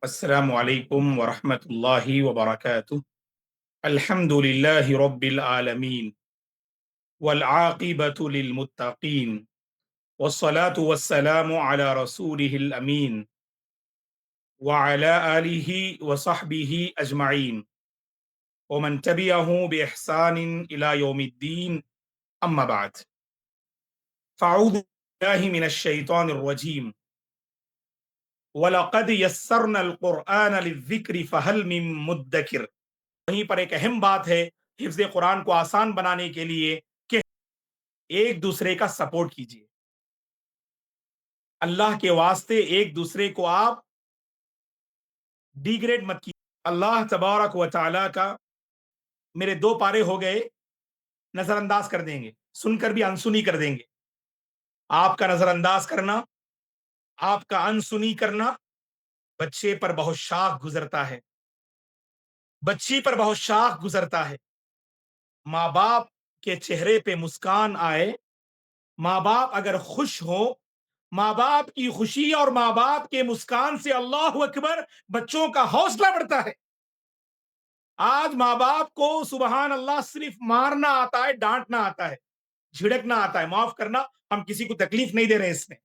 السلام علیکم ورحمۃ اللہ وبرکاتہ۔ الحمد للہ رب العالمین والعاقبۃ للمتقین والصلاة والسلام علی رسولہ الامین وعلی آلہ وصحبہ اجمعین ومن تبعہ بإحسان الی یوم الدین، اما بعد، فاعوذ باللہ من الشیطان الرجیم، وَلَقَدْ يَسَّرْنَا الْقُرْآنَ لِلذِّكْرِ فَهَلْ مِن مُدَّكِرٍ۔ وہیں پر ایک اہم بات ہے حفظ قرآن کو آسان بنانے کے لیے کہ ایک دوسرے کا سپورٹ کیجیے۔ اللہ کے واسطے ایک دوسرے کو آپ ڈیگریڈ مت کیجیے۔ اللہ تبارک و تعالی کا میرے 2 پارے ہو گئے، نظر انداز کر دیں گے، سن کر بھی انسنی کر دیں گے۔ آپ کا نظر انداز کرنا، آپ کا انسنی کرنا بچے پر بہت شاخ گزرتا ہے، بچی پر بہت شاخ گزرتا ہے۔ ماں باپ کے چہرے پہ مسکان آئے، ماں باپ اگر خوش ہو، ماں باپ کی خوشی اور ماں باپ کے مسکان سے اللہ اکبر بچوں کا حوصلہ بڑھتا ہے۔ آج ماں باپ کو سبحان اللہ صرف مارنا آتا ہے، ڈانٹنا آتا ہے، جھڑکنا آتا ہے، معاف کرنا، ہم کسی کو تکلیف نہیں دے رہے اس میں۔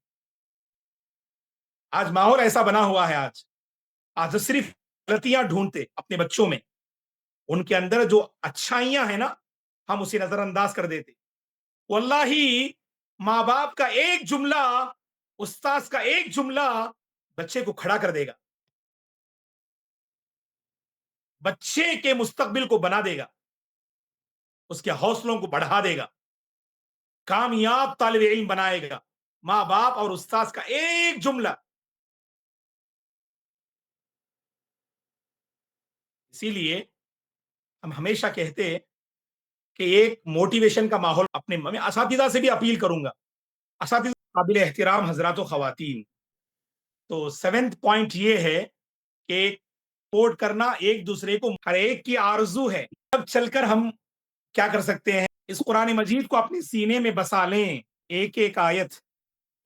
آج ماحول ایسا بنا ہوا ہے، آج صرف غلطیاں ڈھونڈتے اپنے بچوں میں، ان کے اندر جو اچھائیاں ہیں نا ہم اسے نظر انداز کر دیتے۔ واللہ ماں باپ کا ایک جملہ، استاذ کا ایک جملہ بچے کو کھڑا کر دے گا، بچے کے مستقبل کو بنا دے گا، اس کے حوصلوں کو بڑھا دے گا، کامیاب طالب علم بنائے گا۔ ماں باپ اور استاذ کا ایک جملہ۔ اسی لیے ہم ہمیشہ کہتے ہیں کہ ایک موٹیویشن کا ماحول میں اساتذہ سے بھی اپیل کروں گا، اساتذہ قابل احترام حضرات و خواتین۔ تو 7th پوائنٹ یہ ہے کہ سپورٹ کرنا ایک دوسرے کو، ہر ایک کی آرزو ہے۔ اب چل کر ہم کیا کر سکتے ہیں، اس قرآن مجید کو اپنے سینے میں بسا لیں، ایک ایک آیت،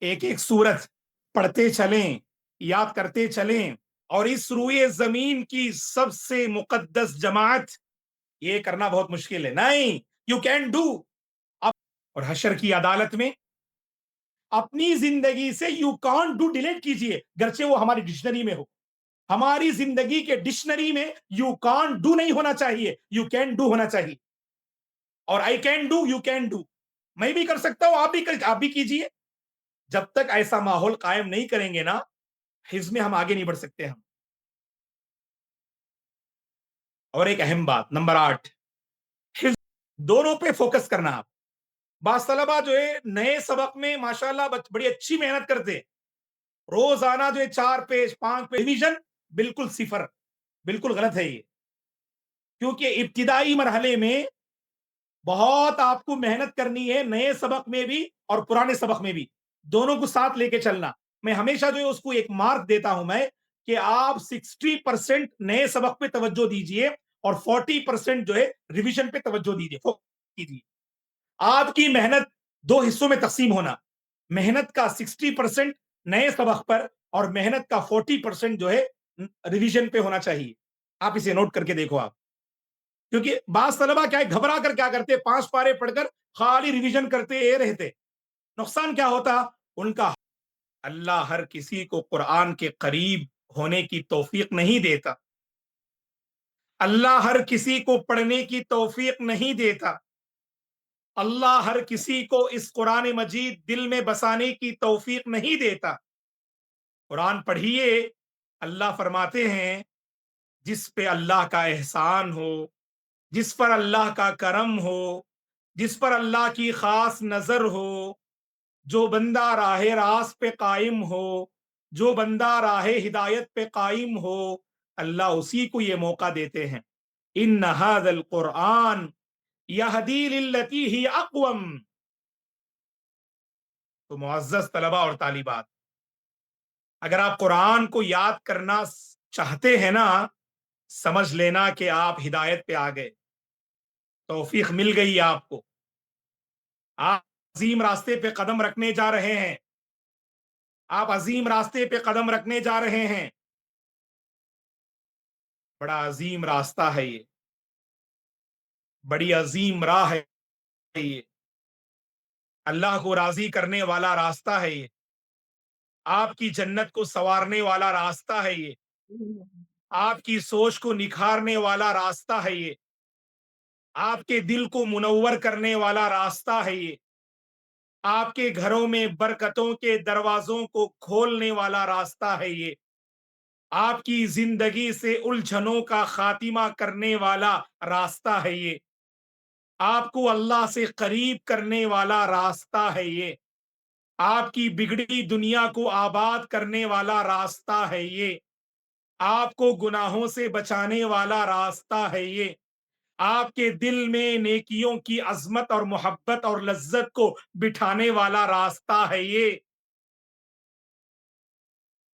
ایک ایک سورت پڑھتے چلیں، یاد کرتے چلیں، اور اس روئے زمین کی سب سے مقدس جماعت، یہ کرنا بہت مشکل ہے، نہیں، یو کین ڈو۔ اور حشر کی عدالت میں اپنی زندگی سے یو کانٹ ڈو ڈیلیٹ کیجئے، گرچہ وہ ہماری ڈکشنری میں ہو۔ ہماری زندگی کے ڈکشنری میں یو کانٹ ڈو نہیں ہونا چاہیے، یو کین ڈو ہونا چاہیے۔ اور I can do, you can do, میں بھی کر سکتا ہوں، آپ بھی کیجئے۔ جب تک ایسا ماحول قائم نہیں کریں گے نا، حفظ میں ہم آگے نہیں بڑھ سکتے ہم۔ اور ایک اہم بات، نمبر 8، حفظ دونوں پہ فوکس کرنا۔ آپ بعض طلبہ جو ہے نئے سبق میں ماشاءاللہ بڑی اچھی محنت کرتے، روزانہ جو ہے 4 پیج 5 پیج ریویژن، بالکل 0، بالکل غلط ہے یہ۔ کیونکہ ابتدائی مرحلے میں بہت آپ کو محنت کرنی ہے، نئے سبق میں بھی اور پرانے سبق میں بھی، دونوں کو ساتھ لے کے چلنا۔ میں ہمیشہ جو ہے اس کو ایک مارک دیتا ہوں میں کہ آپ 60% نئے سبق پہ توجہ دیجئے اور 40% جو ہے ریویژن پہ توجہ دیجئے۔ آپ کی محنت 2 حصوں میں تقسیم ہونا، محنت کا 60% نئے سبق پر اور محنت کا 40% جو ہے ریویژن پہ ہونا چاہیے۔ آپ اسے نوٹ کر کے دیکھو آپ، کیونکہ بعض طلبہ کیا ہے، گھبرا کر کیا کرتے، 5 پارے پڑھ کر خالی ریویژن کرتے رہتے۔ نقصان کیا ہوتا ان کا؟ اللہ ہر کسی کو قرآن کے قریب ہونے کی توفیق نہیں دیتا، اللہ ہر کسی کو پڑھنے کی توفیق نہیں دیتا، اللہ ہر کسی کو اس قرآن مجید دل میں بسانے کی توفیق نہیں دیتا۔ قرآن پڑھیے، اللہ فرماتے ہیں جس پہ اللہ کا احسان ہو، جس پر اللہ کا کرم ہو، جس پر اللہ کی خاص نظر ہو، جو بندہ راہ راست پہ قائم ہو، جو بندہ راہ ہدایت پہ قائم ہو، اللہ اسی کو یہ موقع دیتے ہیں۔ ان ھذا القرآن یہدی للتی ہی اقوم۔ تو معزز طلبہ اور طالبات، اگر آپ قرآن کو یاد کرنا چاہتے ہیں نا، سمجھ لینا کہ آپ ہدایت پہ آ گئے، توفیق مل گئی آپ کو، آپ عظیم راستے پہ قدم رکھنے جا رہے ہیں، آپ عظیم راستے پہ قدم رکھنے جا رہے ہیں۔ बड़ा अजीम रास्ता है ये, बड़ी अजीम राह है ये, अल्लाह को राजी करने वाला रास्ता है ये, आपकी जन्नत को संवारने वाला रास्ता है ये, आपकी सोच को निखारने वाला रास्ता है ये, आपके दिल को मुनव्वर करने वाला रास्ता है ये, आपके घरों में बरकतों के दरवाजों को खोलने वाला रास्ता है ये, आपकी जिंदगी से उलझनों का खातिमा करने वाला रास्ता है ये, आपको अल्लाह से करीब करने वाला रास्ता है ये, आपकी बिगड़ी दुनिया को आबाद करने वाला रास्ता है ये, आपको गुनाहों से बचाने वाला रास्ता है ये, आपके दिल में नेकियों की अजमत और मोहब्बत और लज्जत को बिठाने वाला रास्ता है ये,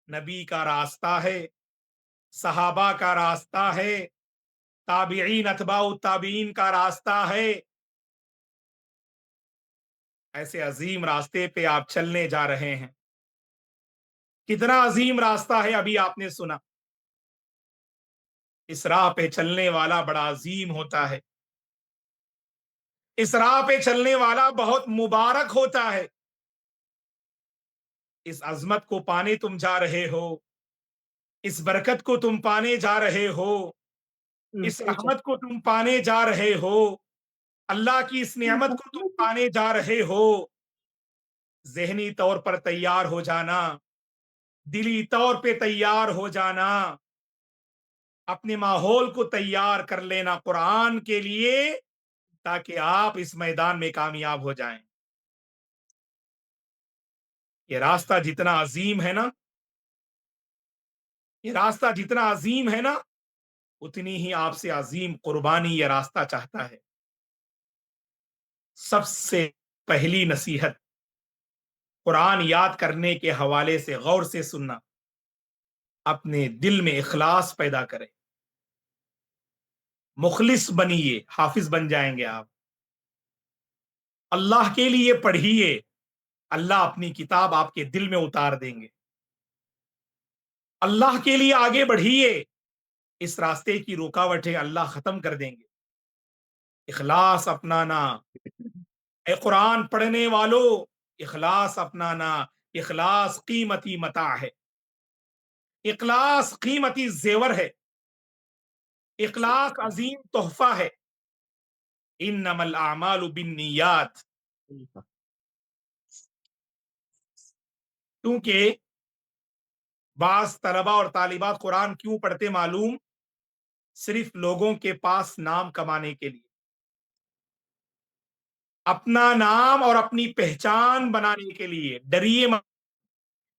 नबी का रास्ता है, सहाबा का रास्ता है, ताबीन अतबाउ ताबीन का रास्ता है। ऐसे अजीम रास्ते पे आप चलने जा रहे हैं। कितना अजीम रास्ता है अभी आपने सुना। इस राह पे चलने वाला बड़ा अजीम होता है, इस राह पे चलने वाला बहुत मुबारक होता है। इस अजमत को पाने तुम जा रहे हो, इस बरकत को तुम पाने जा रहे हो, इस रहमत को तुम पाने जा रहे हो, अल्लाह की इस नेमत को तुम पाने जा रहे हो। जहनी तौर पर तैयार हो जाना, दिली तौर पे तैयार हो जाना, अपने माहौल को तैयार कर लेना कुरान के लिए, ताकि आप इस मैदान में कामयाब हो जाएं। ये रास्ता जितना अजीम है ना, ये रास्ता जितना अजीम है ना, उतनी ही आपसे अजीम कुर्बानी ये रास्ता चाहता है। सबसे पहली नसीहत, कुरान याद करने के हवाले से गौर से सुनना। अपने दिल में इखलास पैदा करें, मुखलिस बनिए, हाफिज बन जाएंगे आप। अल्लाह के लिए पढ़िए, अल्लाह अपनी किताब आपके दिल में उतार देंगे। अल्लाह के लिए आगे बढ़िए, इस रास्ते की रुकावटें अल्लाह खत्म कर देंगे। इखलास अपनाना, ए कुरान पढ़ने वालों, इखलास अपनाना। इखलास कीमती मता है, इखलास कीमती जेवर है, इखलास अजीम तोहफा है। इन्नमल आमालु बिन्नियात, क्योंकि बास तलबा और तालिबात कुरान क्यों पढ़ते मालूम? सिर्फ लोगों के पास नाम कमाने के लिए, अपना नाम और अपनी पहचान बनाने के लिए। डरिए मत।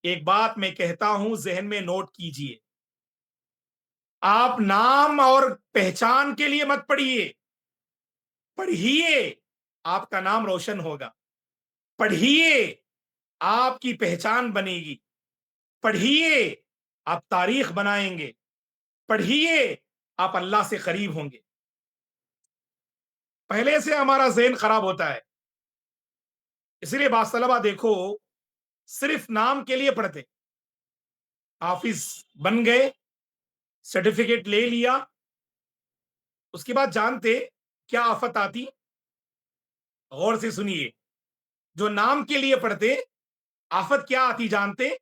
एक बात मैं कहता हूं, जहन में नोट कीजिए, आप नाम और पहचान के लिए मत पढ़िए, पढ़िए, आपका नाम रोशन होगा। पढ़िए, आपकी पहचान बनेगी। पढ़िए, आप तारीख बनाएंगे। पढ़िए, आप अल्लाह से करीब होंगे। पहले से हमारा ज़हन खराब होता है, इसलिए बास तलबा देखो, सिर्फ नाम के लिए पढ़ते। हाफिज बन गए, सर्टिफिकेट ले लिया, उसके बाद जानते क्या आफत आती? गौर से सुनिए, जो नाम के लिए पढ़ते, आफत क्या आती जानते?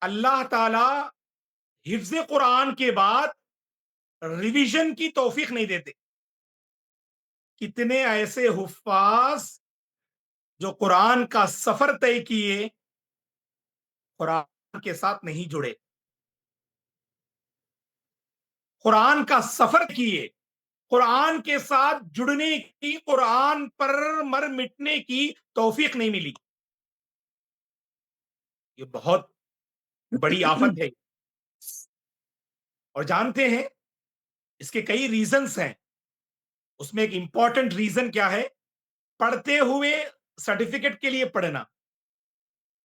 अल्लाह ताला हिफ्ज कुरान के बाद रिवीजन की तौफीक नहीं देते। कितने ऐसे हुफ्फाज जो कुरान का सफर तय किए, कुरान के साथ नहीं जुड़े, कुरान का सफर किए, कुरान के साथ जुड़ने की, कुरान पर मर मिटने की तौफीक नहीं मिली। ये बहुत बड़ी आफत है। और जानते हैं इसके कई रीजंस हैं। उसमें एक इंपॉर्टेंट रीजन क्या है? पढ़ते हुए सर्टिफिकेट के लिए पढ़ना,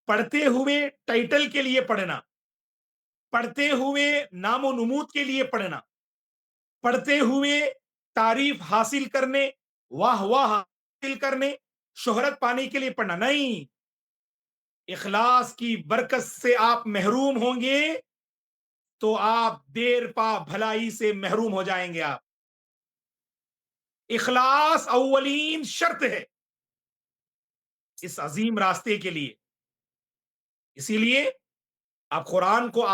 पढ़ते हुए टाइटल के लिए पढ़ना, पढ़ते हुए नामो नमूद के लिए पढ़ना, पढ़ते हुए तारीफ हासिल करने, वाह वाह हासिल करने, शोहरत पाने के लिए पढ़ना नहीं। इखलास की बरकत से आप महरूम होंगे, تو آپ دیر پا بھلائی سے محروم ہو جائیں گے. آپ اخلاص اولین شرط ہے اس عظیم راستے کے لیے. اسی لیے آپ قرآن کو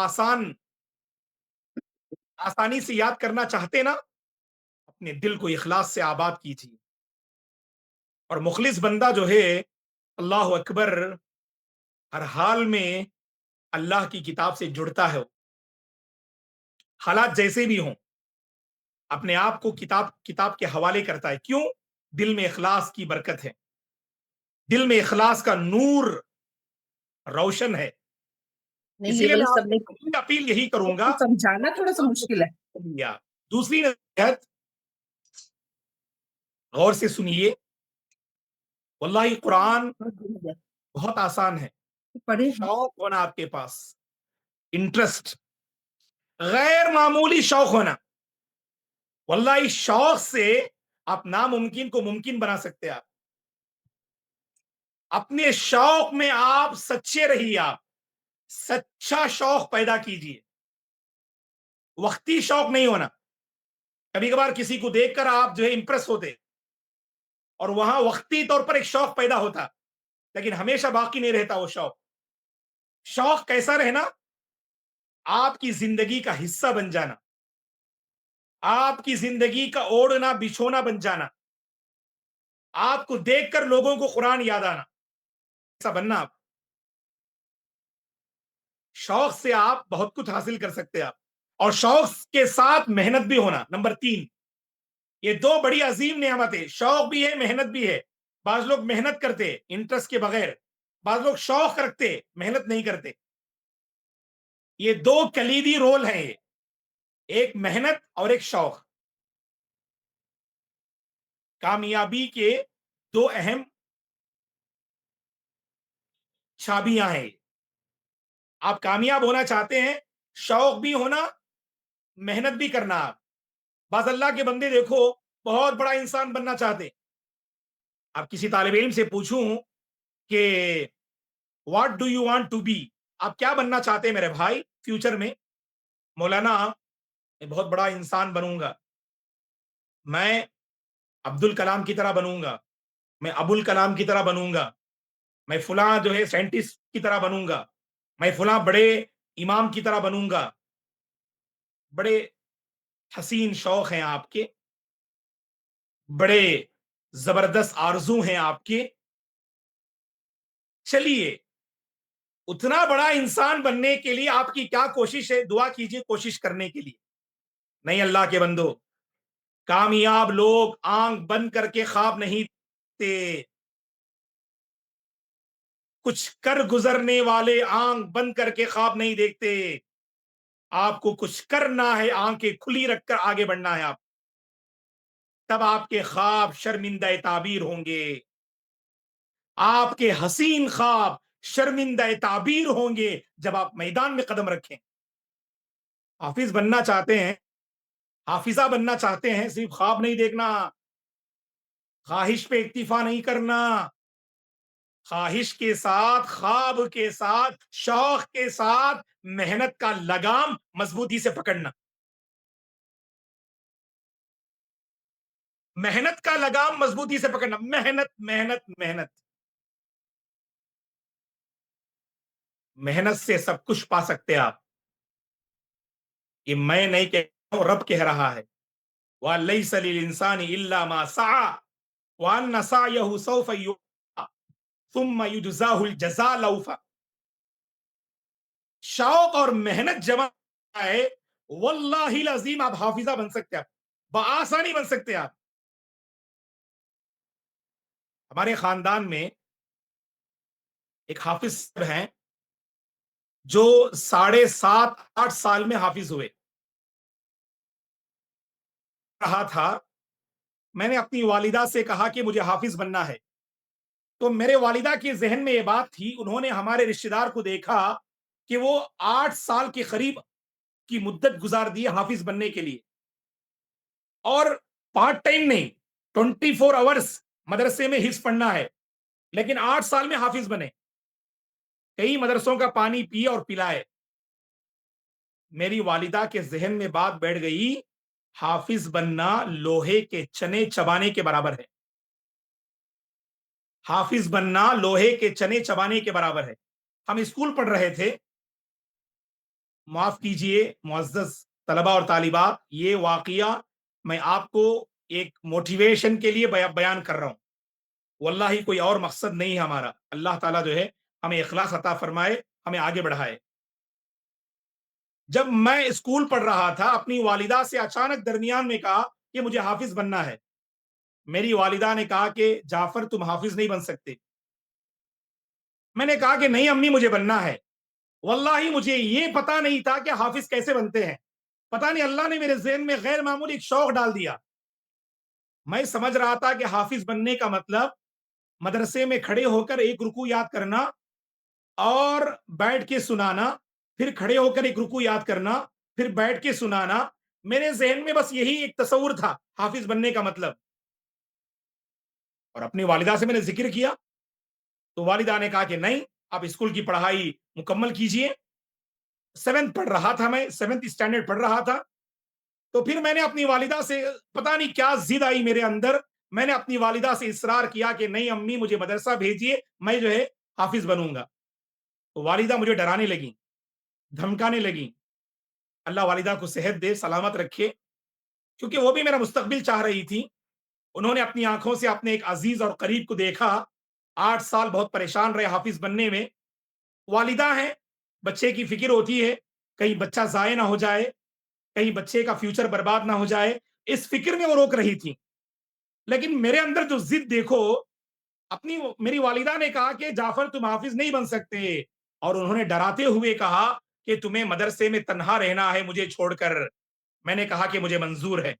آسانی سے یاد کرنا چاہتے نا, اپنے دل کو اخلاص سے آباد کیجیے. اور مخلص بندہ جو ہے, اللہ اکبر, ہر حال میں اللہ کی کتاب سے جڑتا ہے. حالات جیسے بھی ہوں اپنے آپ کو کتاب کے حوالے کرتا ہے. کیوں؟ دل میں اخلاص کی برکت ہے, دل میں اخلاص کا نور روشن ہے. نہیں اسی یہ لیے والی میں سب آپ نے کو اپیل یہی کروں گا. سمجھانا تھوڑا سا مشکل ہے. دوسری نصیحت غور سے سنیے, واللہ قرآن بہت آسان ہے. پڑھے شوق ہونا آپ کے پاس, انٹرسٹ, غیر معمولی شوق ہونا. واللہ اس شوق سے آپ ناممکن کو ممکن بنا سکتے. آپ اپنے شوق میں آپ سچے رہیے, آپ سچا شوق پیدا کیجیے. وقتی شوق نہیں ہونا. کبھی کبھار کسی کو دیکھ کر آپ جو ہے امپریس ہوتے اور وہاں وقتی طور پر ایک شوق پیدا ہوتا, لیکن ہمیشہ باقی نہیں رہتا وہ شوق. شوق کیسا رہنا؟ آپ کی زندگی کا حصہ بن جانا, آپ کی زندگی کا اوڑھنا بچھونا بن جانا, آپ کو دیکھ کر لوگوں کو قرآن یاد آنا, ایسا بننا. آپ شوق سے آپ بہت کچھ حاصل کر سکتے آپ. اور شوق کے ساتھ محنت بھی ہونا. نمبر 3, یہ دو بڑی عظیم نعمتیں, شوق بھی ہے محنت بھی ہے. بعض لوگ محنت کرتے انٹرسٹ کے بغیر, بعض لوگ شوق رکھتے محنت نہیں کرتے. یہ دو کلیدی رول ہیں, ایک محنت اور ایک شوق. کامیابی کے دو اہم چابیاں ہیں. آپ کامیاب ہونا چاہتے ہیں, شوق بھی ہونا, محنت بھی کرنا. آپ بعض اللہ کے بندے دیکھو بہت بڑا انسان بننا چاہتے. آپ کسی طالب علم سے پوچھوں کہ what do you want to be, آپ کیا بننا چاہتے ہیں میرے بھائی فیوچر میں؟ مولانا میں بہت بڑا انسان بنوں گا, میں عبد الکلام کی طرح بنوں گا, میں ابو الکلام کی طرح بنوں گا, میں فلاں جو ہے سائنٹسٹ کی طرح بنوں گا, میں فلاں بڑے امام کی طرح بنوں گا. بڑے حسین شوق ہیں آپ کے, بڑے زبردست آرزو ہیں آپ کے. چلیے, اتنا بڑا انسان بننے کے لیے آپ کی کیا کوشش ہے؟ دعا کیجیے کوشش کرنے کے لیے. نہیں اللہ کے بندو, کامیاب لوگ آنکھ بند کر کے خواب نہیں دیکھتے, کچھ کر گزرنے والے آنکھ بند کر کے خواب نہیں دیکھتے. آپ کو کچھ کرنا ہے, آنکھیں کھلی رکھ کر آگے بڑھنا ہے. آپ تب آپ کے خواب شرمندہ تعبیر ہوں گے, آپ کے حسین خواب شرمندہ تعبیر ہوں گے جب آپ میدان میں قدم رکھیں. حافظ بننا چاہتے ہیں, حافظہ بننا چاہتے ہیں, صرف خواب نہیں دیکھنا, خواہش پہ اکتفا نہیں کرنا. خواہش کے ساتھ, خواب کے ساتھ, شوق کے ساتھ محنت کا لگام مضبوطی سے پکڑنا. محنت کا لگام مضبوطی سے پکڑنا. محنت محنت محنت. محنت سے سب کچھ پا سکتے آپ. یہ میں نہیں کہہ رہا ہوں, رب کہہ رہا ہے. وَلَيْسَ لِلْإِنسَانِ إِلَّا مَا سَعَى وَأَنَّ سَعْيَهُ سَوْفَ يُرَى ثُمَّ يُجْزَاهُ الْجَزَاءَ الْأَوْفَى. شوق اور محنت جمع ہے, واللہ العظیم آپ حافظہ بن سکتے ہیں, بآسانی بن سکتے ہیں. آپ ہمارے خاندان میں ایک حافظ ہیں جو 7.5-8 سال میں حافظ ہوئے. کہا تھا, میں نے اپنی والدہ سے کہا کہ مجھے حافظ بننا ہے, تو میرے والدہ کے ذہن میں یہ بات تھی, انہوں نے ہمارے رشتہ دار کو دیکھا کہ وہ 8 سال کے قریب کی مدت گزار دی حافظ بننے کے لیے, اور پارٹ ٹائم نہیں, 24 آورس مدرسے میں حفظ پڑھنا ہے, لیکن 8 سال میں حافظ بنے. کئی مدرسوں کا پانی پیے اور پلائے. मेरी वालिदा के जहन में बात बैठ गई, हाफिज बनना लोहे के चने चबाने के बराबर है। हाफिज बनना लोहे के चने चबाने के बराबर है। हम स्कूल पढ़ रहे थे, माफ कीजिए मुअज़्ज़ज़ तलबा और तालिबात, ये वाकया मैं आपको एक मोटिवेशन के लिए बयान कर रहा हूं। वल्लाही कोई और मकसद नहीं है हमारा। अल्लाह ताला जो है हमें इखलास अता फरमाए, हमें आगे बढ़ाए। जब मैं स्कूल पढ़ रहा था, अपनी वालिदा से अचानक दरमियान में कहा कि मुझे हाफिज बनना है। मेरी वालिदा ने कहा कि जाफर तुम हाफिज नहीं बन सकते। मैंने कहा कि नहीं अम्मी मुझे बनना है। वल्लाही मुझे ये पता नहीं था कि हाफिज कैसे बनते हैं। पता नहीं अल्लाह ने मेरे ज़हन में गैर मामूली एक शौक डाल दिया। मैं समझ रहा था कि हाफिज बनने का मतलब मदरसे में खड़े होकर एक रुकू याद करना और बैठ के सुनाना, फिर खड़े होकर एक रुकू याद करना, फिर बैठ के सुनाना। मेरे ज़हन में बस यही एक तस्वुर था हाफिज बनने का मतलब। और अपनी वालिदा से मैंने जिक्र किया, तो वालिदा ने कहा कि नहीं, आप स्कूल की पढ़ाई मुकम्मल कीजिए। 7th पढ़ रहा था मैं, 7th स्टैंडर्ड पढ़ रहा था। तो फिर मैंने अपनी वालिदा से, पता नहीं क्या जिद आई मेरे अंदर, मैंने अपनी वालिदा से इसरार किया कि नहीं अम्मी मुझे मदरसा भेजिए, मैं जो है हाफिज बनूंगा। तो वालिदा मुझे डराने लगी, धमकाने लगी। अल्लाह वालिदा को सेहत दे, सलामत रखे, क्योंकि वो भी मेरा मुस्तकबिल चाह रही थी। उन्होंने अपनी आंखों से अपने एक अजीज और करीब को देखा। 8 साल बहुत परेशान रहे हाफिज बनने में। वालिदा है, बच्चे की फिक्र होती है, कहीं बच्चा जाए ना हो जाए, कहीं बच्चे का फ्यूचर बर्बाद ना हो जाए, इस फिक्र में वो रोक रही थी। लेकिन मेरे अंदर जो जिद देखो, अपनी मेरी वालिदा ने कहा कि जाफर तुम हाफिज नहीं बन सकते, और उन्होंने डराते हुए कहा कि तुम्हें मदरसे में तन्हा रहना है मुझे छोड़कर। मैंने कहा कि मुझे मंजूर है।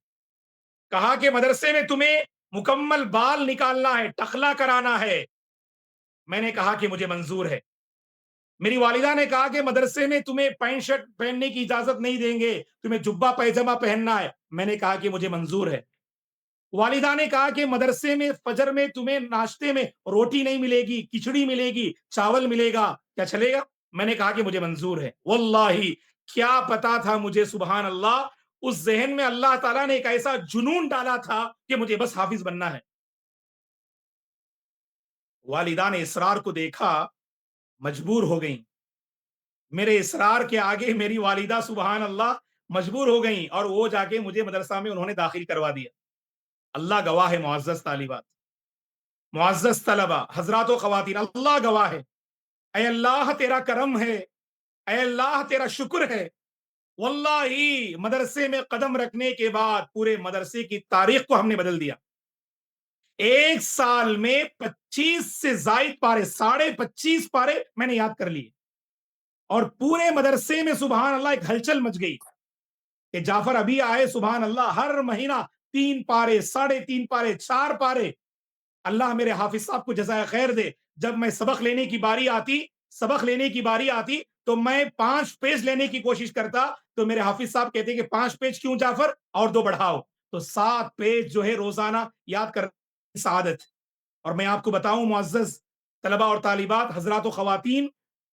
कहा कि मदरसे में तुम्हें मुकम्मल बाल निकालना है, टखला कराना है। मैंने कहा कि मुझे मंजूर है। मेरी वालिदा ने कहा कि मदरसे में तुम्हें पैंट शर्ट पहनने की इजाजत नहीं देंगे, तुम्हें जुब्बा पैजामा पहनना है। मैंने कहा कि मुझे मंजूर है। वालिदा ने कहा कि मदरसे में फजर में तुम्हें नाश्ते में रोटी नहीं मिलेगी, खिचड़ी मिलेगी, चावल मिलेगा, क्या चलेगा? मैंने कहा कि मुझे मंजूर है। वल्लाही क्या पता था मुझे, सुबहान अल्लाह, उस जहन में अल्लाह ताला ने एक ऐसा जुनून डाला था कि मुझे बस हाफिज बनना है। वालिदा ने इसरार को देखा, मजबूर हो गई। मेरे इसरार के आगे मेरी वालिदा सुबहान अल्लाह मजबूर हो गई, और वो जाके मुझे मदरसा में उन्होंने दाखिल करवा दिया। अल्लाह गवाह है मुअज़्ज़ज़ तालिबात, मुअज़्ज़ज़ तलबा, हज़रात ख़वातीन, अल्लाह गवाह है। ऐ अल्लाह तेरा करम है, ऐ अल्लाह तेरा शुक्र है। वल्लाही मदरसे में कदम रखने के बाद पूरे मदरसे की तारीख को हमने बदल दिया। 1 साल में 25 से जायद पारे, 25.5 पारे मैंने याद कर लिए, और पूरे मदरसे में सुबहान अल्लाह एक हलचल मच गई कि जाफर अभी आए। सुबहान अल्लाह, हर महीना 3 पारे, 3.5 पारे, 4 पारे। अल्लाह मेरे हाफिज साहब को जज़ाए खैर दे। जब मैं सबक लेने की बारी आती, तो मैं 5 पेज लेने की कोशिश करता, तो मेरे हाफिज साहब कहते कि 5 पेज क्यों जाफर, और 2 बढ़ाओ। तो 7 पेज जो है रोजाना याद कर सादत। और मैं आपको बताऊं मुअज़्ज़ज़ तलबा और तालिबात, हजरात ख़वातीन,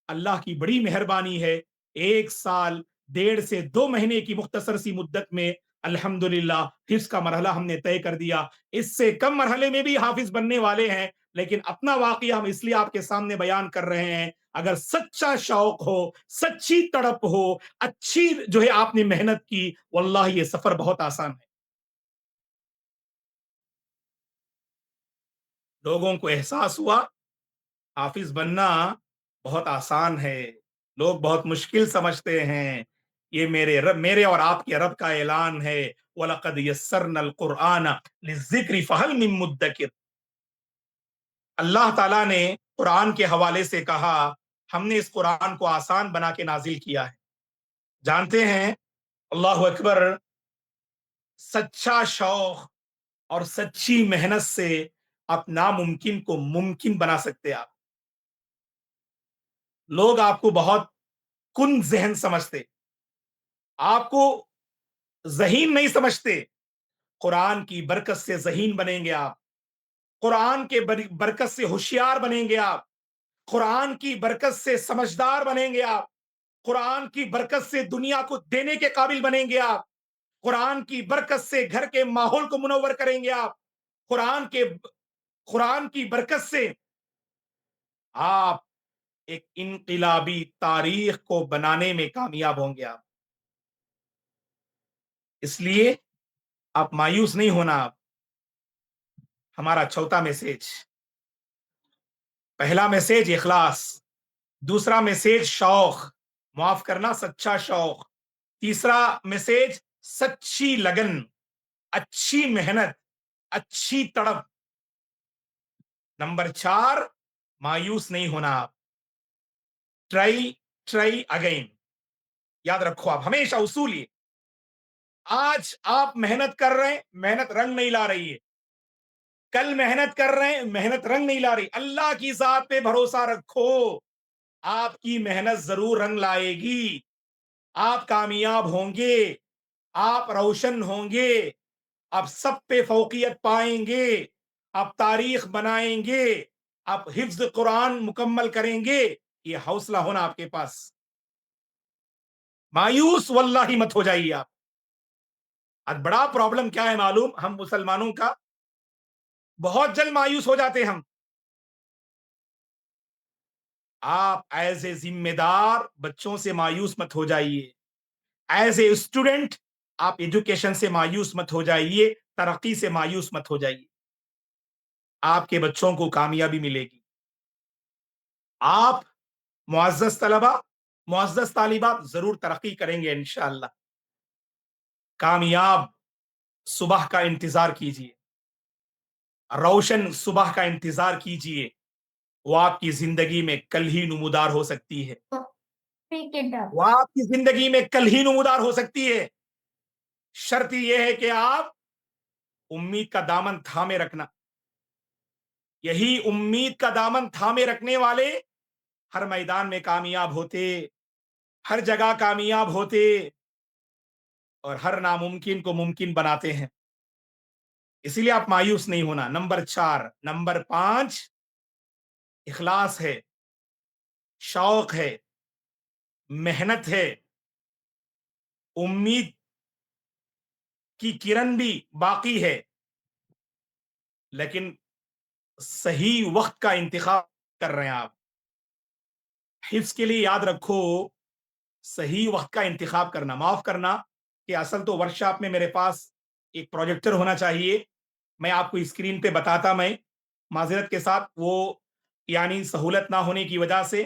अल्लाह की बड़ी मेहरबानी है। 1 साल 1.5 से 2 महीने की मुख्तसर सी मुद्दत में अल्हम्दुलिल्लाह हिफ्ज़ का मरहला हमने तय कर दिया। इससे कम मरहले में भी हाफिज बनने वाले हैं, लेकिन अपना वाकया हम इसलिए आपके सामने बयान कर रहे हैं। अगर सच्चा शौक हो, सच्ची तड़प हो, अच्छी जो है आपने मेहनत की, वल्लाह ये सफर बहुत आसान है। लोगों को एहसास हुआ हाफिज बनना बहुत आसान है, लोग बहुत मुश्किल समझते हैं। ये मेरे और आपके रब का ऐलान है, वलक़द यस्सरनल कुरआन लिज़्ज़िक्रि फ़हल मिन मुद्दकिर। अल्लाह ताला ने कुरान के हवाले से कहा, हमने इस कुरान को आसान बना के नाजिल किया है। जानते हैं, अल्लाह अकबर, सच्चा शौक और सच्ची मेहनत से आप नामुमकिन को मुमकिन बना सकते हैं। आप लोग आपको बहुत कुन जहन समझते, आपको ज़हीन नहीं समझते। कुरान की बरकत से ज़हीन बनेंगे आप, कुरान के बरकत से होशियार बनेंगे आप, कुरान की बरकत से समझदार बनेंगे आप। قرآن کی برکت سے دنیا کو دینے کے قابل بنیں گے آپ. قرآن کی برکت سے گھر کے ماحول کو منور کریں گے آپ. قرآن کی برکت سے آپ ایک انقلابی تاریخ کو بنانے میں کامیاب ہوں گے آپ. اس لیے آپ مایوس نہیں ہونا. آپ ہمارا چوتھا میسج، پہلا میسج اخلاص، دوسرا میسج شوق، معاف کرنا سچا شوق، تیسرا میسج سچی لگن، اچھی محنت، اچھی تڑپ، نمبر 4 مایوس نہیں ہونا. آپ ٹرائی اگین. یاد رکھو آپ ہمیشہ اصول یہ، آج آپ محنت کر رہے ہیں، محنت رنگ نہیں لا رہی ہے. کل محنت کر رہے ہیں، محنت رنگ نہیں لا رہی. اللہ کی ذات پہ بھروسہ رکھو، آپ کی محنت ضرور رنگ لائے گی. آپ کامیاب ہوں گے، آپ روشن ہوں گے، آپ سب پہ فوقیت پائیں گے، آپ تاریخ بنائیں گے، آپ حفظ قرآن مکمل کریں گے. یہ حوصلہ ہونا آپ کے پاس. مایوس واللہ مت ہو جائیے آپ. آج بڑا پرابلم کیا ہے معلوم؟ ہم مسلمانوں کا بہت جلد مایوس ہو جاتے ہم. آپ ایز اے ذمہ دار بچوں سے مایوس مت ہو جائیے. ایز اے اسٹوڈنٹ آپ ایجوکیشن سے مایوس مت ہو جائیے، ترقی سے مایوس مت ہو جائیے. آپ کے بچوں کو کامیابی ملے گی. آپ معزز طلبہ، معزز طالبات ضرور ترقی کریں گے انشاءاللہ. کامیاب صبح کا انتظار کیجیے، روشن صبح کا انتظار کیجیے. وہ آپ کی زندگی میں کل ہی نمودار ہو سکتی ہے. وہ آپ کی زندگی میں کل ہی نمودار ہو سکتی ہے. شرط یہ ہے کہ آپ امید کا دامن تھامے رکھنا. یہی امید کا دامن تھامے رکھنے والے ہر میدان میں کامیاب ہوتے، ہر جگہ کامیاب ہوتے، اور ہر ناممکن کو ممکن بناتے ہیں. اسی لیے آپ مایوس نہیں ہونا. نمبر 4. نمبر 5 اخلاص ہے، شوق ہے، محنت ہے، امید کی کرن بھی باقی ہے، لیکن صحیح وقت کا انتخاب کر رہے ہیں آپ. حفظ کے لیے یاد رکھو، صحیح وقت کا انتخاب کرنا. معاف کرنا کہ اصل تو ورکشاپ میں میرے پاس ایک پروجیکٹر ہونا چاہیے. میں آپ کو اسکرین پہ بتاتا. میں معذرت کے ساتھ وہ یعنی سہولت نہ ہونے کی وجہ سے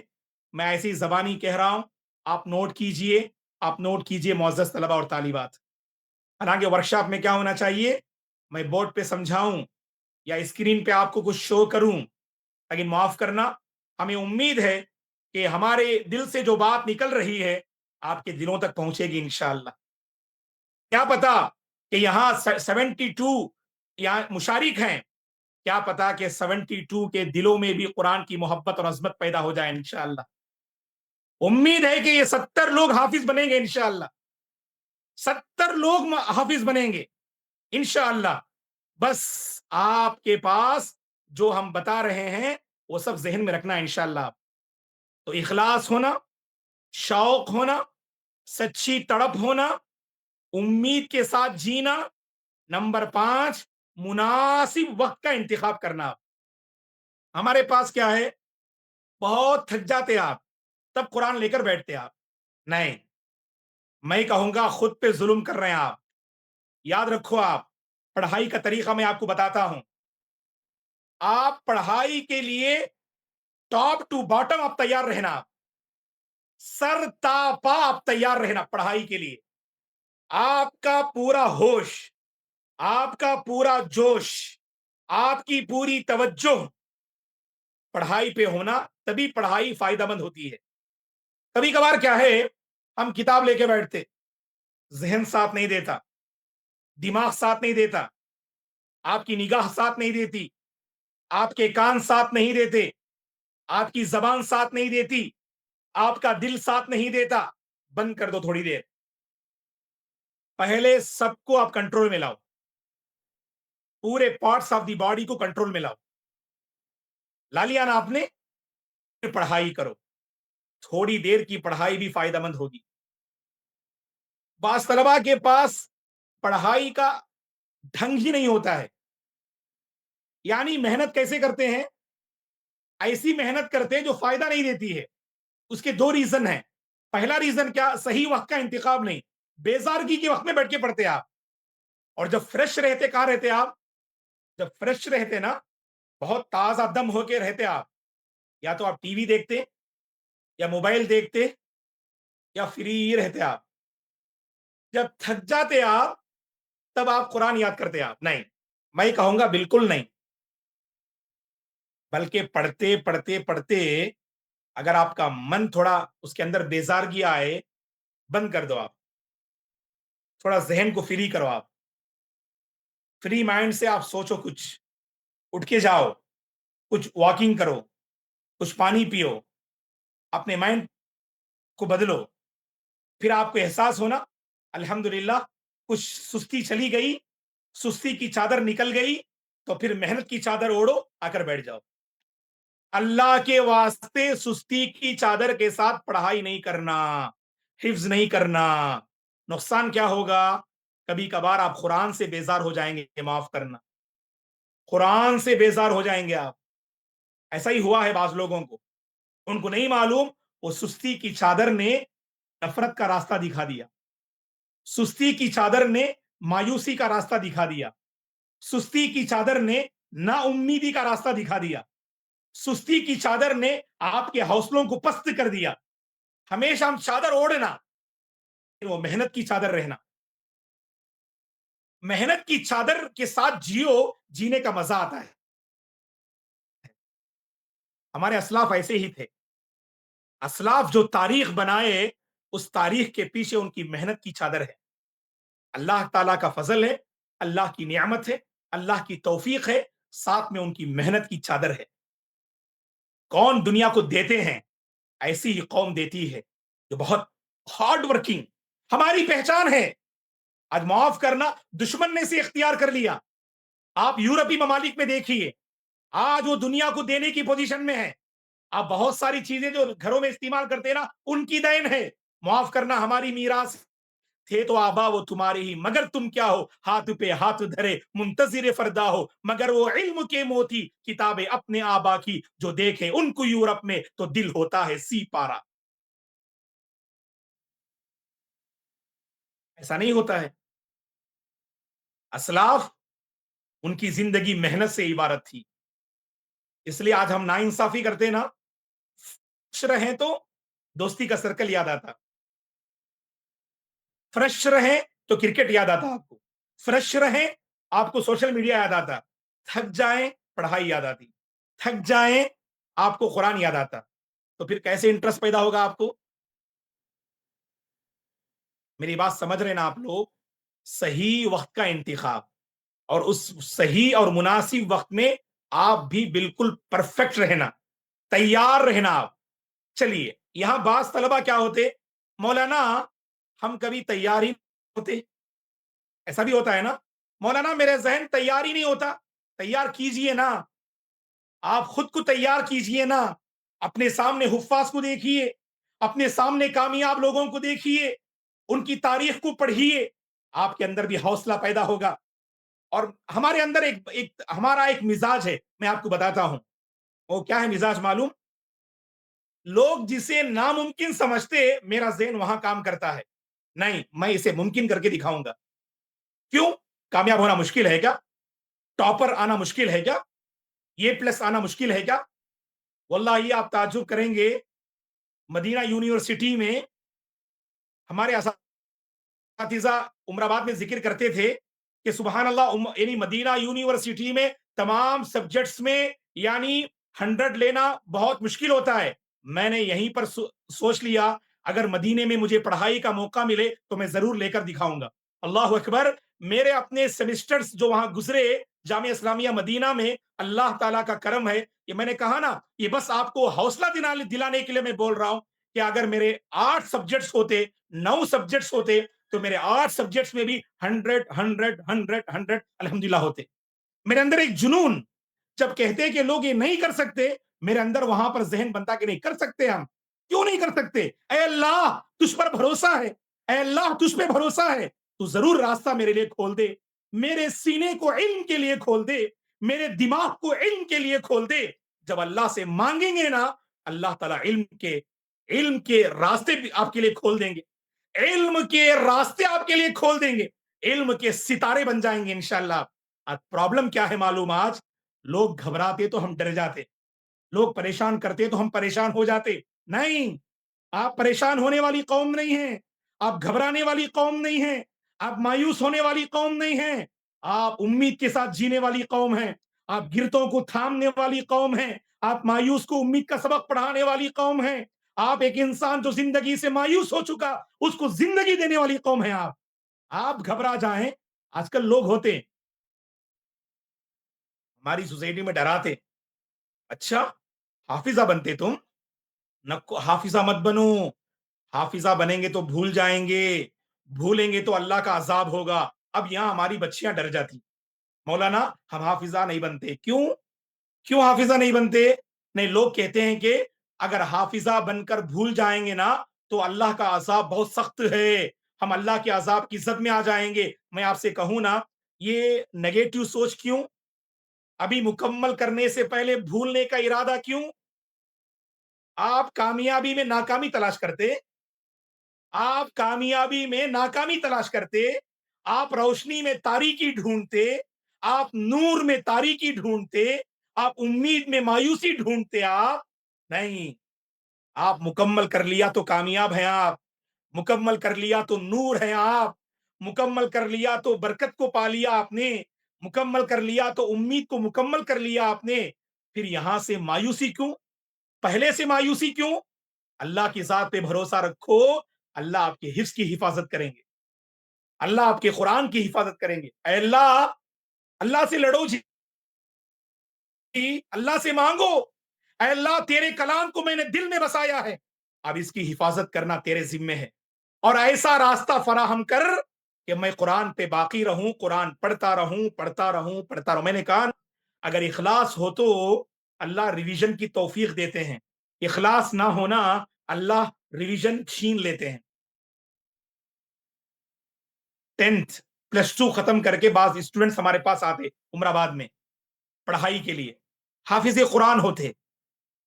میں ایسی زبانی کہہ رہا ہوں. آپ نوٹ کیجئے، آپ نوٹ کیجئے معزز طلبہ اور طالبات. حالانکہ ورکشاپ میں کیا ہونا چاہیے، میں بورڈ پہ سمجھاؤں یا اسکرین پہ آپ کو کچھ شو کروں. لیکن معاف کرنا، ہمیں امید ہے کہ ہمارے دل سے جو بات نکل رہی ہے آپ کے دلوں تک پہنچے گی انشاءاللہ. کیا پتا کہ یہاں 72 یہاں مشارک ہیں، کیا پتا کہ 72 کے دلوں میں بھی قرآن کی محبت اور عظمت پیدا ہو جائے انشاءاللہ. امید ہے کہ یہ 70 لوگ حافظ بنیں گے انشاءاللہ. 70 لوگ حافظ بنیں گے انشاءاللہ. بس آپ کے پاس جو ہم بتا رہے ہیں وہ سب ذہن میں رکھنا انشاءاللہ. تو اخلاص ہونا، شوق ہونا، سچی تڑپ ہونا، امید کے ساتھ جینا. نمبر 5 مناسب وقت کا انتخاب کرنا. ہمارے پاس کیا ہے، بہت تھک جاتے آپ تب قرآن لے کر بیٹھتے آپ. نہیں، میں کہوں گا خود پہ ظلم کر رہے ہیں آپ. یاد رکھو، آپ پڑھائی کا طریقہ میں آپ کو بتاتا ہوں. آپ پڑھائی کے لیے ٹاپ ٹو باٹم آپ تیار رہنا، سر تا پا آپ تیار رہنا پڑھائی کے لیے. آپ کا پورا ہوش، آپ کا پورا جوش، آپ کی پوری توجہ پڑھائی پہ ہونا، تبھی پڑھائی فائدہ مند ہوتی ہے. کبھی کبھار کیا ہے، ہم کتاب لے کے بیٹھتے، ذہن ساتھ نہیں دیتا، دماغ ساتھ نہیں دیتا، آپ کی نگاہ ساتھ نہیں دیتی، آپ کے کان ساتھ نہیں دیتے، آپ کی زبان ساتھ نہیں دیتی، آپ کا دل ساتھ نہیں دیتا. بند کر دو تھوڑی دیر. پہلے سب کو آپ کنٹرول میں لاؤ، پورے پارٹس آف دی باڈی کو کنٹرول میں لاؤ. لا لیا نا آپ نے، پڑھائی کرو. थोड़ी देर की पढ़ाई भी फायदेमंद होगी। बास तलबा के पास पढ़ाई का ढंग ही नहीं होता है। यानी मेहनत कैसे करते हैं? ऐसी मेहनत करते हैं जो फायदा नहीं देती है। उसके दो रीजन हैं। पहला रीजन क्या? सही वक्त का इंतखाब नहीं। बेजारगी के वक्त में बैठ के पढ़ते आप। और जब फ्रेश रहते, कहां रहते आप? जब फ्रेश रहते ना, बहुत ताजा दम होके रहते आप, या तो आप टीवी देखते, या मोबाइल देखते, या फ्री रहते आप। जब थक जाते आप, तब आप कुरान याद करते आप? नहीं, मैं कहूंगा बिल्कुल नहीं। बल्कि पढ़ते पढ़ते पढ़ते अगर आपका मन थोड़ा उसके अंदर बेजारगी आए, बंद कर दो आप। थोड़ा जहन को फ्री करो आप। फ्री माइंड से आप सोचो कुछ, उठ के जाओ, कुछ वॉकिंग करो, कुछ पानी पियो, अपने माइंड को बदलो। फिर आपको एहसास होना, अल्हम्दुलिल्लाह, कुछ सुस्ती चली गई, सुस्ती की चादर निकल गई, तो फिर मेहनत की चादर ओढ़ो, आकर बैठ जाओ। अल्लाह के वास्ते सुस्ती की चादर के साथ पढ़ाई नहीं करना, हिफ्ज नहीं करना। नुकसान क्या होगा? कभी कभार आप कुरान से बेजार हो जाएंगे, माफ करना, कुरान से बेजार हो जाएंगे आप। ऐसा ही हुआ है बाज लोगों को। उनको नहीं मालूम, वो सुस्ती की चादर ने नफरत का रास्ता दिखा दिया। सुस्ती की चादर ने मायूसी का रास्ता दिखा दिया। सुस्ती की चादर ने ना उम्मीदी का रास्ता दिखा दिया। सुस्ती की चादर ने आपके हौसलों को पस्त कर दिया। हमेशा हम चादर ओढ़ना, वो मेहनत की चादर रहना। मेहनत की चादर के साथ जियो, जीने का मजा आता है। हमारे असलाफ ऐसे ही थे। असलाफ जो तारीख बनाए, उस तारीख के पीछे उनकी मेहनत की चादर है। अल्लाह ताला का फजल है, अल्लाह की नियामत है, अल्लाह की तौफीक है, साथ में उनकी मेहनत की चादर है। कौन दुनिया को देते हैं? ऐसी ही कौम देती है जो बहुत हार्ड वर्किंग। हमारी पहचान है। आज माफ करना, दुश्मन ने से इख्तियार कर लिया। आप यूरोपीय ममालिक में देखिए, आज वो दुनिया को देने की पोजीशन में है। आप बहुत सारी चीजें जो घरों में इस्तेमाल करते हैं ना, उनकी देन है। माफ करना, हमारी मीरास थे तो आबा वो तुम्हारे ही, मगर तुम क्या हो, हाथ पे हाथ धरे मुंतजिर फरदा हो। मगर वो इल्म के मोती किताबें अपने आबा की, जो देखे उनको यूरोप में तो दिल होता है सी पारा। ऐसा नहीं होता है। असलाफ, उनकी जिंदगी मेहनत से इबारत थी। इसलिए आज हम नाइंसाफी करते ना, फ्रेश रहे तो दोस्ती का सर्कल याद आता, फ्रेश रहे तो क्रिकेट याद आता आपको, फ्रेश रहे आपको सोशल मीडिया याद आता, थक जाए पढ़ाई याद आती, थक जाए आपको कुरान याद आता। तो फिर कैसे इंटरेस्ट पैदा होगा आपको? मेरी बात समझ रहे ना आप लोग? सही वक्त का इंतखाब, और उस सही और मुनासिब वक्त में आप भी बिल्कुल परफेक्ट रहना, तैयार रहना आप। चलिए, यहां बास तलबा क्या होते? मौलाना, हम कभी तैयार ही नहीं होते। ऐसा भी होता है ना, मौलाना मेरे जहन तैयार ही नहीं होता। तैयार कीजिए ना, आप खुद को तैयार कीजिए ना। अपने सामने हुफ्फाज को देखिए, अपने सामने कामयाब लोगों को देखिए, उनकी तारीख को पढ़िए, आपके अंदर भी हौसला पैदा होगा। और हमारे अंदर एक हमारा एक मिजाज है, मैं आपको बताता हूं। वो क्या है मिजाज मालूम? लोग जिसे नामुमकिन समझते, मेरा ज़हन वहां काम करता है। नहीं, मैं इसे मुमकिन करके दिखाऊंगा। क्यों? कामयाब होना मुश्किल है क्या? टॉपर आना मुश्किल है क्या? ये प्लस आना मुश्किल है क्या? वल्लाही आप ताज्जुब करेंगे, मदीना यूनिवर्सिटी में हमारे असातिज़ा उमराबाद में जिक्र करते थे कि सुबहान अल्लाह, यानी मदीना यूनिवर्सिटी में तमाम सब्जेक्ट्स में यानी 100 लेना बहुत मुश्किल होता है। मैंने यहीं पर सोच लिया, अगर मदीने में मुझे पढ़ाई का मौका मिले तो मैं जरूर लेकर दिखाऊंगा। अल्लाह अकबर। मेरे अपने सेमिस्टर्स जो वहां गुजरे जामिया इस्लामिया मदीना में, अल्लाह ताला का करम है। ये मैंने कहा ना, ये बस आपको हौसला दिलाने के लिए मैं बोल रहा हूं कि अगर मेरे 8 सब्जेक्ट्स होते, 9 सब्जेक्ट्स होते, तो मेरे 8 सब्जेक्ट्स में भी 100 अल्हम्दुलिल्लाह होते। मेरे अंदर एक जुनून, जब कहते हैं कि लोग ये नहीं कर सकते, मेरे अंदर वहां पर जहन बनता कि नहीं कर सकते हम। क्यों नहीं कर सकते? ऐ अल्लाह तुझ पर भरोसा है, ऐ अल्लाह तुझ पे भरोसा है, तू जरूर रास्ता मेरे लिए खोल दे, मेरे सीने को इल्म के लिए खोल दे, मेरे दिमाग को इल्म के लिए खोल दे। जब अल्लाह से मांगेंगे ना, अल्लाह ताला इल्म के रास्ते भी आपके लिए खोल देंगे, इल्म के रास्ते आपके लिए खोल देंगे, इल्म के सितारे बन जाएंगे इंशाल्लाह। आज प्रॉब्लम क्या है मालूम? आज लोग घबराते तो हम डर जाते, लोग परेशान करते तो हम परेशान हो जाते। नहीं, आप परेशान होने वाली कौम नहीं है, आप घबराने वाली कौम नहीं है, आप मायूस होने वाली कौम नहीं है, आप उम्मीद के साथ जीने वाली कौम है, आप गिरतों को थामने वाली कौम है, आप मायूस को उम्मीद का सबक पढ़ाने वाली कौम है, आप एक इंसान जो जिंदगी से मायूस हो चुका उसको जिंदगी देने वाली कौम है। आप घबरा जाएं। आजकल लोग होते हमारी सोसाइटी में डराते, अच्छा हाफिजा बनते तुम, नको हाफिजा मत बनो, हाफिजा बनेंगे तो भूल जाएंगे, भूलेंगे तो अल्लाह का अजाब होगा। अब यहां हमारी बच्चियां डर जाती, मौलाना हम हाफिजा नहीं बनते। क्यों? क्यों हाफिजा नहीं बनते? नहीं, लोग कहते हैं कि अगर हाफिजा बनकर भूल जाएंगे ना तो अल्लाह का अजाब बहुत सख्त है, हम अल्लाह के अजाब की जद में आ जाएंगे। मैं आपसे कहूं ना, ये नेगेटिव सोच क्यों? अभी मुकम्मल करने से पहले भूलने का इरादा क्यों? आप कामयाबी में नाकामी तलाश करते, आप कामयाबी में नाकामी तलाश करते, आप रोशनी में तारीकी ढूंढते, आप नूर में तारीकी ढूंढते, आप उम्मीद में मायूसी ढूंढते। आप नहीं, आप मुकम्मल कर लिया तो कामयाब हैं आप, मुकम्मल कर लिया तो नूर हैं आप, मुकम्मल कर लिया तो बरकत को पा लिया आपने, मुकम्मल कर लिया तो उम्मीद को मुकम्मल कर लिया आपने। फिर यहां से मायूसी क्यों? पहले से मायूसी क्यों? अल्लाह की जात पे भरोसा रखो, अल्लाह आपके हिफ्ज की हिफाजत करेंगे, अल्लाह आपके कुरान की हिफाजत करेंगे। ऐ अल्लाह, अल्लाह से लड़ो जी, अल्लाह से मांगो, ऐ अल्लाह तेरे कलाम को मैंने दिल में बसाया है, अब इसकी हिफाजत करना तेरे जिम्मे है, और ऐसा रास्ता फराहम कर कि मैं कुरान पे बाकी रहूं, कुरान पढ़ता रहूं, पढ़ता रहूं, पढ़ता रहूं। मैंने कहा अगर इखलास हो तो अल्लाह रिवीजन की तौफीक देते हैं, इखलास ना होना अल्लाह रिवीजन छीन लेते हैं। 10th +2 खत्म करके बाद स्टूडेंट्स हमारे पास आते उमराबाद में पढ़ाई के लिए, हाफिज कुरान होते,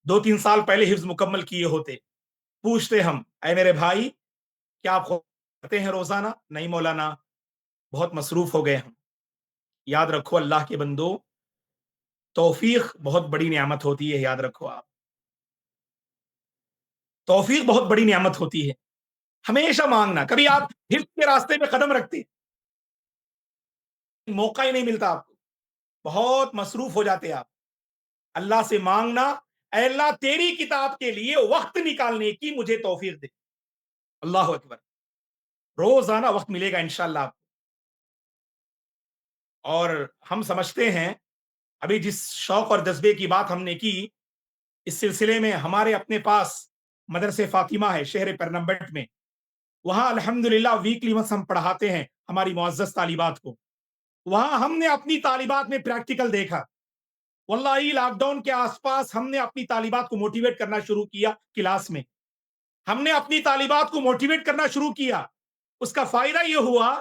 2-3 साल पहले हिफ्ज मुकम्मल किए होते। पूछते हम, ऐ मेरे भाई क्या आप करते हैं रोजाना? नहीं मौलाना, बहुत मसरूफ हो गए हम। याद रखो अल्लाह के बंदो, तौफीक बहुत बड़ी नियामत होती है, याद रखो आप, तौफीक बहुत बड़ी नियामत होती है। हमेशा मांगना, कभी आप हिफ्ज के रास्ते में कदम रखते मौका ही नहीं मिलता आपको, बहुत मसरूफ हो जाते आप। अल्लाह से मांगना, ऐ अल्लाह तेरी किताब के लिए वक्त निकालने की मुझे तौफीक दे। अल्लाह अकबर, रोजाना वक्त मिलेगा इंशाल्लाह आपको। और हम समझते हैं अभी जिस शौक और जज्बे की बात हमने की, इस सिलसिले में हमारे अपने पास मदरसे फातिमा है शहर परनम्बट में, वहां अल्हम्दुलिल्लाह वीकली वंस हम पढ़ाते हैं हमारी मुअज्जज तालिबात को। वहां हमने अपनी तालिबात में प्रैक्टिकल देखा, वल्लाही लॉकडाउन के आसपास हमने अपनी तालिबात को मोटिवेट करना शुरू किया क्लास में, हमने अपनी तालिबात को मोटिवेट करना शुरू किया। उसका फायदा यह हुआ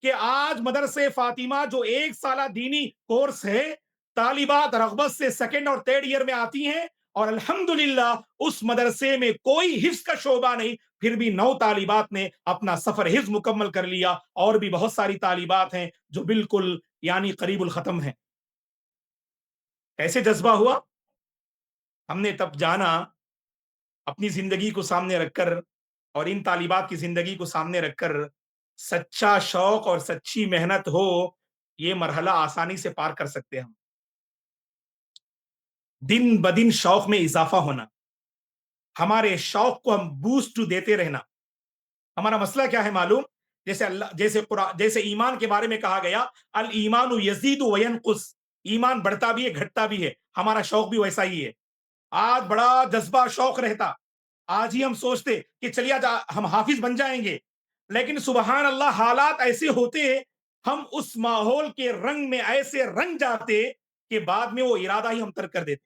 कि आज मदरसे फातिमा जो 1 साल दीनी कोर्स है, तालिबात रगबत से 2nd और 3rd ईयर में आती हैं, और अल्हम्दुलिल्लाह उस मदरसे में कोई हिफ्ज का शोबा नहीं, फिर भी 9 तालिबात ने अपना सफर हिफ्ज मुकम्मल कर लिया, और भी बहुत सारी तालिबात हैं जो बिल्कुल यानी करीबुल खत्म है। कैसे जज्बा हुआ? हमने तब जाना, अपनी जिंदगी को सामने रखकर और इन तालिबात की जिंदगी को सामने रखकर, सच्चा शौक और सच्ची मेहनत हो, ये मरहला आसानी से पार कर सकते हैं हम। दिन ब दिन शौक में इजाफा होना, हमारे शौक को हम बूस्ट देते रहना। हमारा मसला क्या है मालूम? जैसे अल्लाह, जैसे ईमान के बारे में कहा गया, अल ईमान यजीदु व यनकुस, ईमान बढ़ता भी है घटता भी है, हमारा शौक भी वैसा ही है। आज बड़ा जज्बा शौक रहता, आज ही हम सोचते कि चलिए आज हम हाफिज बन जाएंगे, लेकिन सुबहान अल्लाह हालात ऐसे होते, हम उस माहौल के रंग में ऐसे रंग जाते कि बाद में वो इरादा ही हम तर्क कर देते,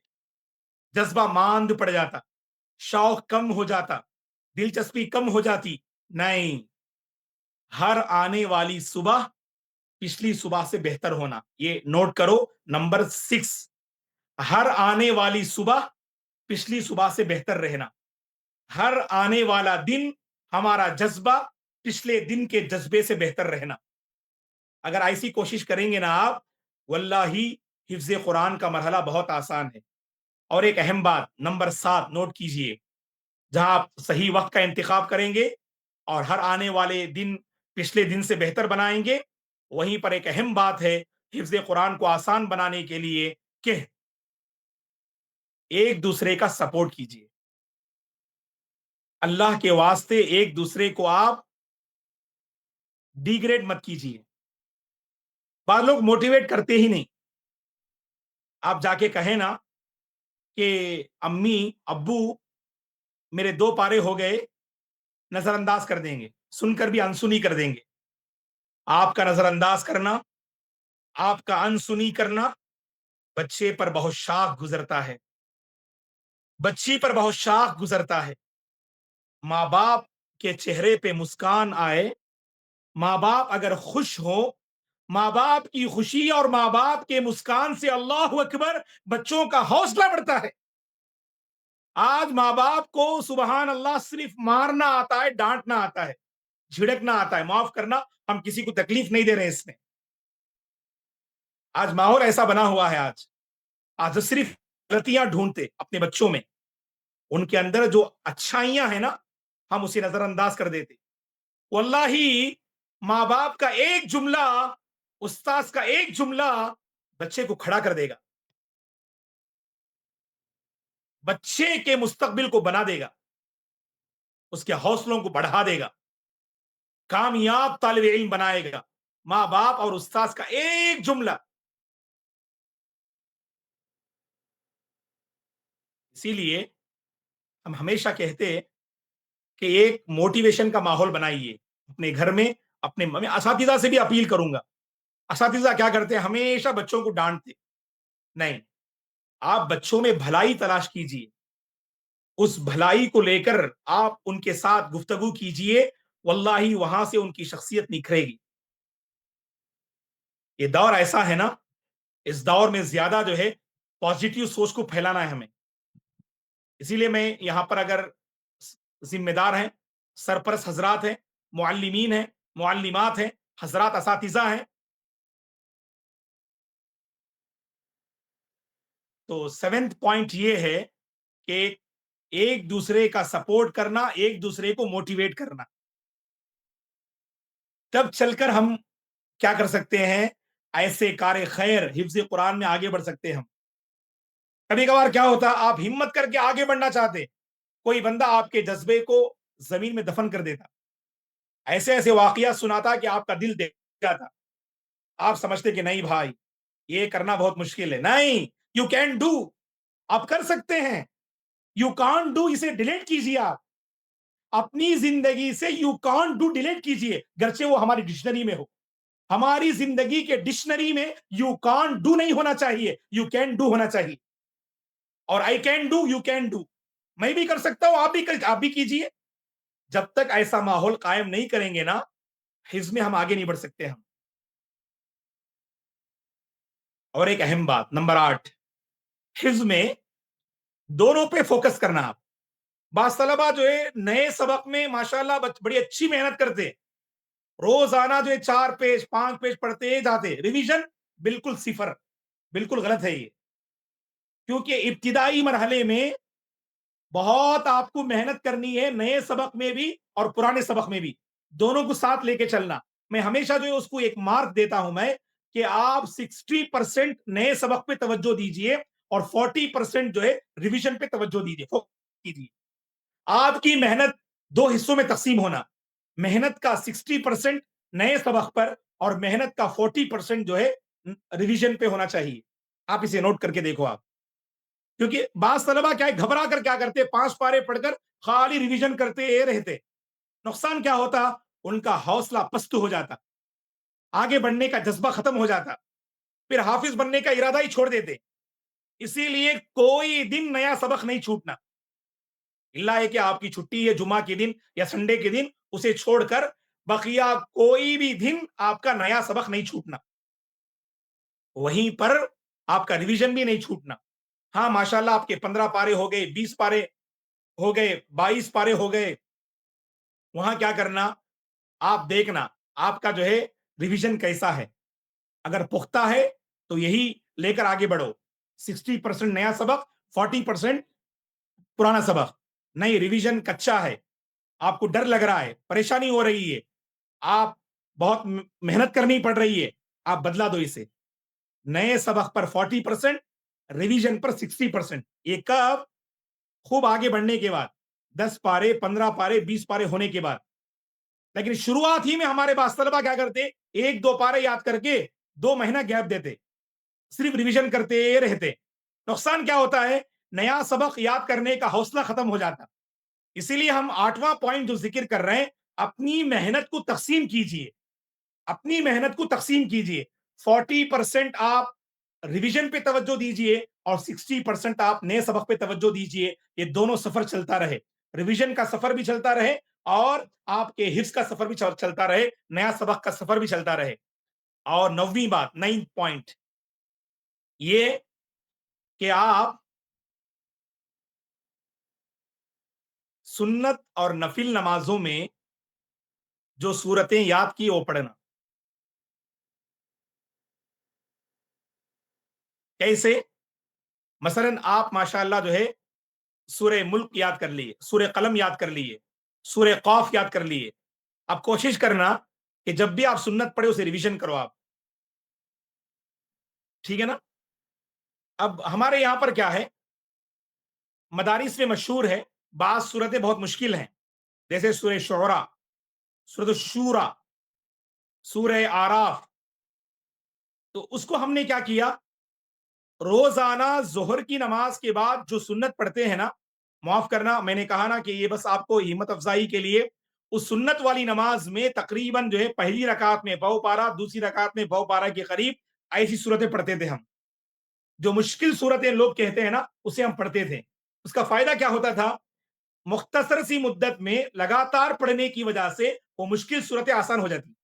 जज्बा मांद पड़ जाता, शौक कम हो जाता। دلچسپی کم ہو جاتی. نہیں, ہر آنے والی صبح پچھلی صبح سے بہتر ہونا. یہ نوٹ کرو. نمبر 6, ہر آنے والی صبح پچھلی صبح سے بہتر رہنا. ہر آنے والا دن ہمارا جذبہ پچھلے دن کے جذبے سے بہتر رہنا. اگر ایسی کوشش کریں گے نا آپ, واللہ حفظ قرآن کا مرحلہ بہت آسان ہے. اور ایک اہم بات, نمبر 7 نوٹ کیجئے. جہاں آپ صحیح وقت کا انتخاب کریں گے اور ہر آنے والے دن پچھلے دن سے بہتر بنائیں گے, وہیں پر ایک اہم بات ہے حفظ قرآن کو آسان بنانے کے لیے کہ ایک دوسرے کا سپورٹ کیجئے. اللہ کے واسطے ایک دوسرے کو آپ ڈیگریڈ مت کیجئے. بعض لوگ موٹیویٹ کرتے ہی نہیں. آپ جا کے کہیں نا کہ امی ابو میرے 2 پارے ہو گئے, نظر انداز کر دیں گے, سن کر بھی انسنی کر دیں گے. آپ کا نظر انداز کرنا, آپ کا انسنی کرنا بچے پر بہت شاخ گزرتا ہے, بچی پر بہت شاخ گزرتا ہے. ماں باپ کے چہرے پہ مسکان آئے, ماں باپ اگر خوش ہو, ماں باپ کی خوشی اور ماں باپ کے مسکان سے اللہ اکبر بچوں کا حوصلہ بڑھتا ہے. آج ماں باپ کو سبحان اللہ صرف مارنا آتا ہے, ڈانٹنا آتا ہے, جھڑکنا آتا ہے. معاف کرنا, ہم کسی کو تکلیف نہیں دے رہے اس میں. آج ماحول ایسا بنا ہوا ہے. آج صرف غلطیاں ڈھونڈتے اپنے بچوں میں, ان کے اندر جو اچھائیاں ہیں نا ہم اسے نظر انداز کر دیتے. واللہ ماں باپ کا ایک جملہ, استاذ کا ایک جملہ بچے کو کھڑا کر دے گا, بچے کے مستقبل کو بنا دے گا, اس کے حوصلوں کو بڑھا دے گا, کامیاب طالب علم بنائے گا. ماں باپ اور استاذ کا ایک جملہ. اسی لیے ہم ہمیشہ کہتے ہیں کہ ایک موٹیویشن کا ماحول بنائیے اپنے گھر میں. اپنے اساتذہ سے بھی اپیل کروں گا. اساتذہ کیا کرتے ہیں, ہمیشہ بچوں کو ڈانٹتے. نہیں, آپ بچوں میں بھلائی تلاش کیجئے, اس بھلائی کو لے کر آپ ان کے ساتھ گفتگو کیجئے, واللہ وہاں سے ان کی شخصیت نکھرے گی. یہ دور ایسا ہے نا, اس دور میں زیادہ جو ہے پازیٹیو سوچ کو پھیلانا ہے ہمیں. اسی لیے میں یہاں پر اگر ذمہ دار ہیں, سرپرست حضرات ہیں, معلمین ہیں, معلمات ہیں, حضرات اساتذہ ہیں, تو 7 پوائنٹ یہ ہے کہ ایک دوسرے کا سپورٹ کرنا, ایک دوسرے کو موٹیویٹ کرنا. تب چل کر ہم کیا کر سکتے ہیں, ایسے کار خیر حفظ قرآن میں آگے بڑھ سکتے ہیں ہم. کبھی کبھار کیا ہوتا, آپ ہمت کر کے آگے بڑھنا چاہتے, کوئی بندہ آپ کے جذبے کو زمین میں دفن کر دیتا, ایسے ایسے واقعات سناتا کہ آپ کا دل دیکھ جاتا. آپ سمجھتے کہ نہیں بھائی یہ کرنا بہت مشکل ہے. نہیں, یو کین ڈو, آپ کر سکتے ہیں. یو کانٹ ڈو اسے ڈیلیٹ کیجیے, آپ اپنی زندگی سے یو کانٹ ڈو ڈیلیٹ کیجیے, گرچہ وہ ہماری ڈکشنری میں ہو. ہماری زندگی کے ڈکشنری میں یو کانٹ ڈو نہیں ہونا چاہیے, یو کین ڈو ہونا چاہیے. اور I can do, you can do, میں بھی کر سکتا ہوں, آپ بھی کیجیے. جب تک ایسا ماحول قائم نہیں کریں گے نا, حفظ میں ہم آگے نہیں بڑھ سکتے ہم. اور ایک اہم بات, نمبر 8, حفظ میں دونوں پہ فوکس کرنا. آپ بعض طلبہ جو ہے نئے سبق میں ماشاءاللہ بڑی اچھی محنت کرتے, روزانہ جو ہے 4 پیج 5 پیج پڑھتے جاتے, ریویژن بالکل صفر. بالکل غلط ہے یہ, کیونکہ ابتدائی مرحلے میں بہت آپ کو محنت کرنی ہے, نئے سبق میں بھی اور پرانے سبق میں بھی, دونوں کو ساتھ لے کے چلنا. میں ہمیشہ جو ہے اس کو ایک مارک دیتا ہوں میں کہ آپ 60% نئے سبق پہ توجہ دیجئے اور 40% جو ہے ریویژن پہ توجہ دیجئے. آپ کی محنت 2 حصوں میں تقسیم ہونا, محنت کا 60% نئے سبق پر اور محنت کا 40% جو ہے ریویژن پہ ہونا چاہیے. آپ اسے نوٹ کر کے دیکھو. آپ کیونکہ بعض طلبہ کیا ہے, گھبرا کر کیا کرتے, 5 پارے پڑھ کر خالی ریویژن کرتے رہتے. نقصان کیا ہوتا, ان کا حوصلہ پست ہو جاتا, آگے بڑھنے کا جذبہ ختم ہو جاتا, پھر حافظ بننے کا ارادہ ہی چھوڑ دیتے. اسی لیے کوئی دن نیا سبق نہیں چھوٹنا. اللہ है कि आपकी छुट्टी है जुमा के दिन या संडे के दिन, उसे छोड़कर बकिया कोई भी दिन आपका नया सबक नहीं छूटना, वहीं पर आपका रिवीजन भी नहीं छूटना। हाँ माशाल्लाह आपके 15 पारे हो गए, 20 पारे हो गए, 22 पारे हो गए, वहां क्या करना, आप देखना आपका जो है रिवीजन कैसा है। अगर पुख्ता है तो यही लेकर आगे बढ़ो, 60% नया सबक, 40% पुराना सबक। नहीं रिवीजन कच्चा है, आपको डर लग रहा है, परेशानी हो रही है, आप बहुत मेहनत करनी पड़ रही है, आप बदला दो इसे। नए सबक पर 40%, रिवीजन पर 60%। ये कब? खूब आगे बढ़ने के बाद, 10 पारे, 15 पारे, 20 पारे होने के बाद। लेकिन शुरुआत ही में हमारे पास तलबा क्या करते, 1-2 पारे याद करके 2 महीना गैप देते, सिर्फ रिवीजन करते रहते। नुकसान क्या होता है, नया सबक याद करने का हौसला खत्म हो जाता। इसीलिए हम 8वां पॉइंट जो जिक्र कर रहे हैं, अपनी मेहनत को तकसीम कीजिए, अपनी मेहनत को तकसीम कीजिए। 40% आप रिवीजन पे तवज्जो दीजिए और 60% आप नए सबक पे तवज्जो दीजिए। ये दोनों सफर चलता रहे, रिवीजन का सफर भी चलता रहे और आपके हिफ्ज का सफर भी चलता रहे, नया सबक का सफर भी चलता रहे। और 9वीं बात, 9th पॉइंट ये कि आप सुन्नत और नफिल नमाजों में जो सूरतें याद की वो पढ़ना। कैसे? मसलन आप माशाअल्लाह जो है सूरह मुल्क याद कर लिए, सूरह कलम याद कर लिए, सूरह कौफ याद कर लिए। अब कोशिश करना कि जब भी आप सुन्नत पढ़े उसे रिवीजन करो आप, ठीक है ना? अब हमारे यहां पर क्या है, मदारिस में मशहूर है, बाज सूरतें बहुत मुश्किल हैं, जैसे सूरह शुरा, सूरह शूरा, सूरह आराफ। तो उसको हमने क्या किया, रोजाना जोहर की नमाज के बाद जो सुन्नत पढ़ते हैं ना, माफ करना मैंने कहा ना कि ये बस आपको हिम्मत अफजाई के लिए, उस सुन्नत वाली नमाज में तकरीबन जो है पहली रकात में बहु पारा, दूसरी रकात में बहु पारा के करीब ऐसी सूरतें पढ़ते थे हम। जो मुश्किल सूरतें लोग कहते हैं ना, उसे हम पढ़ते थे। उसका फायदा क्या होता था, मुख्तसर सी मुद्दत में लगातार पढ़ने की वजह से वो मुश्किल सूरतें आसान हो जाती।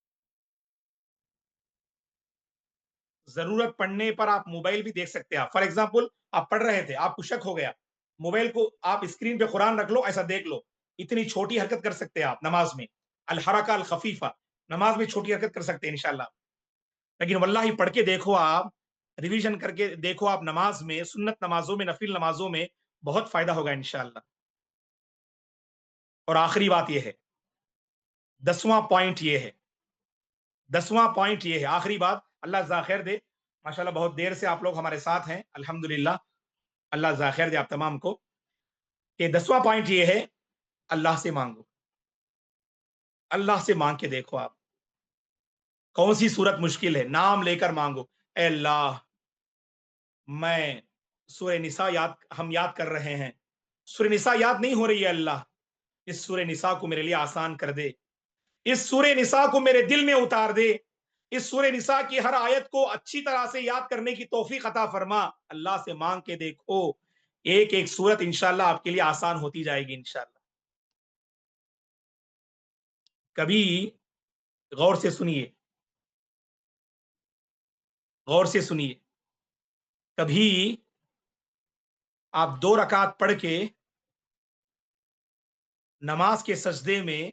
जरूरत पड़ने पर आप मोबाइल भी देख सकते हैं। फॉर एग्जाम्पल आप पढ़ रहे थे, आपको शक हो गया, मोबाइल को आप स्क्रीन पे कुरान रख लो, ऐसा देख लो। इतनी छोटी हरकत कर सकते हैं आप नमाज में, अल हरका अल खफीफा, नमाज में छोटी हरकत कर सकते हैं इंशाल्लाह। लेकिन वल्लाही पढ़ के देखो आप, रिवीजन करके देखो आप, नमाज में, सुन्नत नमाजों में, नफिल नमाजों में बहुत फायदा होगा इंशाल्लाह। और आखिरी बात यह है, 10वां पॉइंट ये है, 10वां पॉइंट ये है, आखिरी बात, अल्लाह जाखिर दे। माशाल्लाह बहुत देर से आप लोग हमारे साथ हैं, अल्हम्दुलिल्लाह, अल्लाह जाखिर दे आप तमाम को। कि 10वां पॉइंट ये है, अल्लाह से मांगो, अल्लाह से मांग के देखो आप, कौन सी सूरत मुश्किल है, नाम लेकर मांगो। ए अल्लाह, मैं सूरह निसा याद, हम याद कर रहे हैं, सूरह निसा याद नहीं हो रही है अल्लाह, इस सूरह निसा को मेरे लिए आसान कर दे, इस सूरह निसा को मेरे दिल में उतार दे, इस सूरह निसा की हर आयत को अच्छी तरह से याद करने की तौफीक अता फरमा। अल्लाह से मांग के देखो, एक एक सूरत इंशाल्लाह आपके लिए आसान होती जाएगी इंशाल्लाह। कभी गौर से सुनिए, गौर से सुनिए, कभी आप 2 रकात पढ़ के नमाज के सजदे में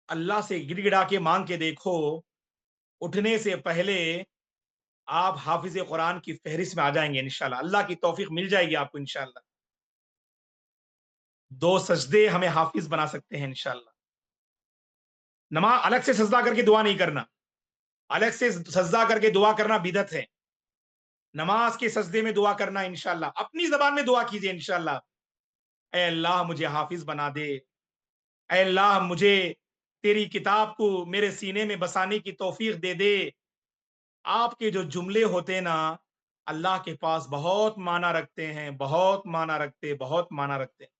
अल्लाह से गिड़गिड़ा के मांग के देखो, उठने से पहले आप हाफिज कुरान की फहरिस्त में आ जाएंगे इंशाल्लाह, अल्लाह की तौफीक मिल जाएगी आपको इंशाल्लाह। 2 सजदे हमें हाफिज बना सकते हैं इंशाल्लाह। नमाज अलग से सजदा करके दुआ नहीं करना, अलग से सजदा करके दुआ करना बिदत है। नमाज के सजदे में दुआ करना इंशाल्लाह, अपनी जबान में दुआ कीजिए इंशाल्लाह। ऐ अल्लाह मुझे हाफिज बना दे, ऐ अल्लाह मुझे तेरी किताब को मेरे सीने में बसाने की तौफीक दे दे। आपके जो जुमले होते ना, अल्लाह के पास बहुत माना रखते हैं, बहुत माना रखते, बहुत माना रखते हैं।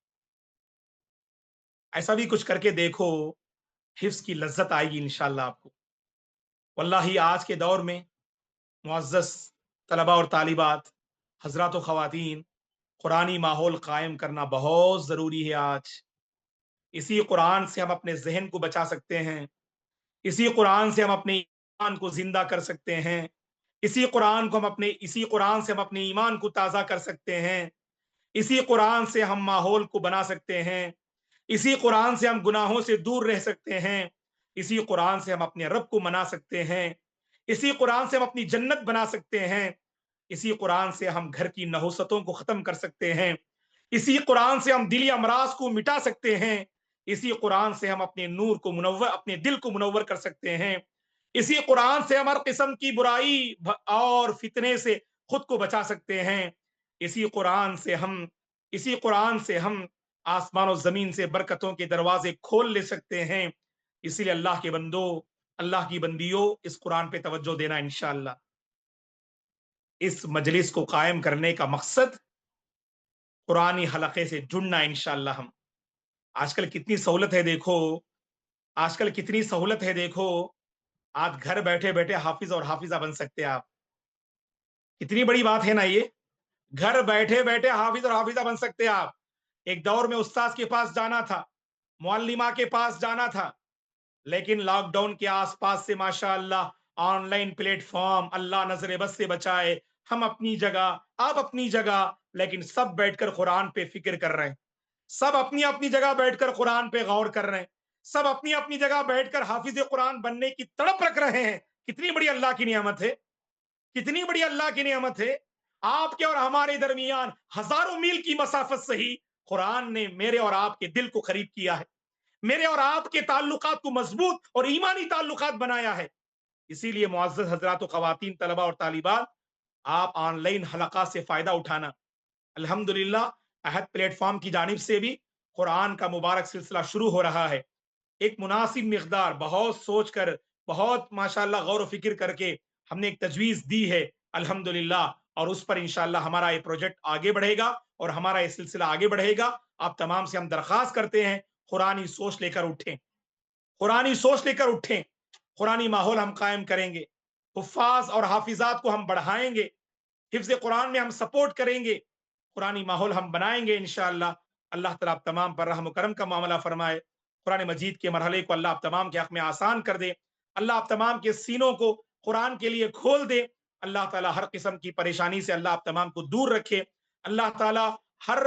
ऐसा भी कुछ करके देखो, हिफ्स की लज्जत आएगी इंशाल्लाह आपको। वल्लाही आज के दौर में मुअज़्ज़ज़ तलबा और तालिबात, हज़रात व ख़वातीन, कुरानी माहौल कायम करना बहुत जरूरी है आज। इसी कुरान से हम अपने जहन को बचा सकते हैं, इसी कुरान से हम अपने ईमान को जिंदा कर सकते हैं, इसी कुरान से हम अपने ईमान को ताज़ा कर सकते हैं, इसी कुरान से हम माहौल को बना सकते हैं, इसी कुरान से हम गुनाहों से दूर रह सकते हैं, इसी कुरान से हम अपने रब को मना सकते हैं, इसी कुरान से हम अपनी जन्नत बना सकते हैं, इसी कुरान से हम घर की नहुसतों को खत्म कर सकते हैं, इसी कुरान से हम दिली अमराज को मिटा सकते हैं, इसी कुरान से हम अपने दिल को मुनव्वर कर सकते हैं, इसी कुरान से हम हर किस्म की बुराई और फितने से खुद को बचा सकते हैं, इसी कुरान से हम इसी कुरान से हम आसमान और जमीन से बरकतों के दरवाजे खोल ले सकते हैं। इसीलिए अल्लाह के बंदो, अल्लाह की बंदियों, इस कुरान पे तवज्जो देना इंशाअल्लाह। इस मजलिस को कायम करने का मकसद कुरानी हलके से जुड़ना इंशाअल्लाह। हम आजकल कितनी सहूलत है देखो, आजकल कितनी सहूलत है देखो, आज घर बैठे बैठे हाफिज और हाफिजा बन सकते हैं आप। कितनी बड़ी बात है ना ये। घर बैठे बैठे हाफिज और हाफिजा बन सकते हैं आप। एक दौर में उस्ताद के पास जाना था, मुअल्लिमा के पास जाना था, लेकिन लॉकडाउन के आसपास से माशाअल्लाह ऑनलाइन प्लेटफॉर्म, अल्लाह नजर बस से बचाए, हम अपनी जगह, आप अपनी जगह, लेकिन सब बैठकर कुरान पे फिक्र कर रहे हैं, सब अपनी अपनी जगह बैठकर कुरान पे गौर कर रहे हैं, सब अपनी अपनी जगह बैठकर हाफिज कुरान बनने की तड़प रख रहे हैं। कितनी बड़ी अल्लाह की नियामत है, कितनी बड़ी अल्लाह की नियामत है। आपके और हमारे दरमियान हजारों मील की मसाफत से ही कुरान ने मेरे और आपके दिल को करीब किया है, मेरे और आपके ताल्लुकात को मजबूत और ईमानी ताल्लुकात बनाया है। इसीलिए मुअज़्ज़ज़ हज़रात, ख़वातीन, तलबा और तालिबात, आप ऑनलाइन हलका से फायदा उठाना। अल्हम्दुलिल्लाह, अहद प्लेटफॉर्म की जानिब से भी कुरान का मुबारक सिलसिला शुरू हो रहा है। एक मुनासिब मिकदार, बहुत सोच कर, बहुत माशाअल्लाह गौर फिक्र करके हमने एक तजवीज दी है अल्हम्दुलिल्लाह, और उस पर इंशाअल्लाह हमारा ये प्रोजेक्ट आगे बढ़ेगा और हमारा ये सिलसिला आगे बढ़ेगा। आप तमाम से हम दरख्वास्त करते हैं, कुरानी सोच लेकर उठें, कुरानी सोच लेकर उठें, कुरानी माहौल हम कायम करेंगे, हुफ्फाज और हाफिजात को हम बढ़ाएंगे, हिफ्ज़ कुरान में हम सपोर्ट करेंगे, कुरानी माहौल हम बनाएंगे इंशाअल्लाह। अल्लाह ताला आप तमाम पर रहम करम का मामला फरमाए। कुरान मजीद के मरहले को अल्लाह आप तमाम के हक में आसान कर दे। अल्लाह आप तमाम के सीनों को कुरान के लिए खोल दे। अल्लाह ताला हर किस्म की परेशानी से अल्लाह आप तमाम को दूर रखे। अल्लाह ताला हर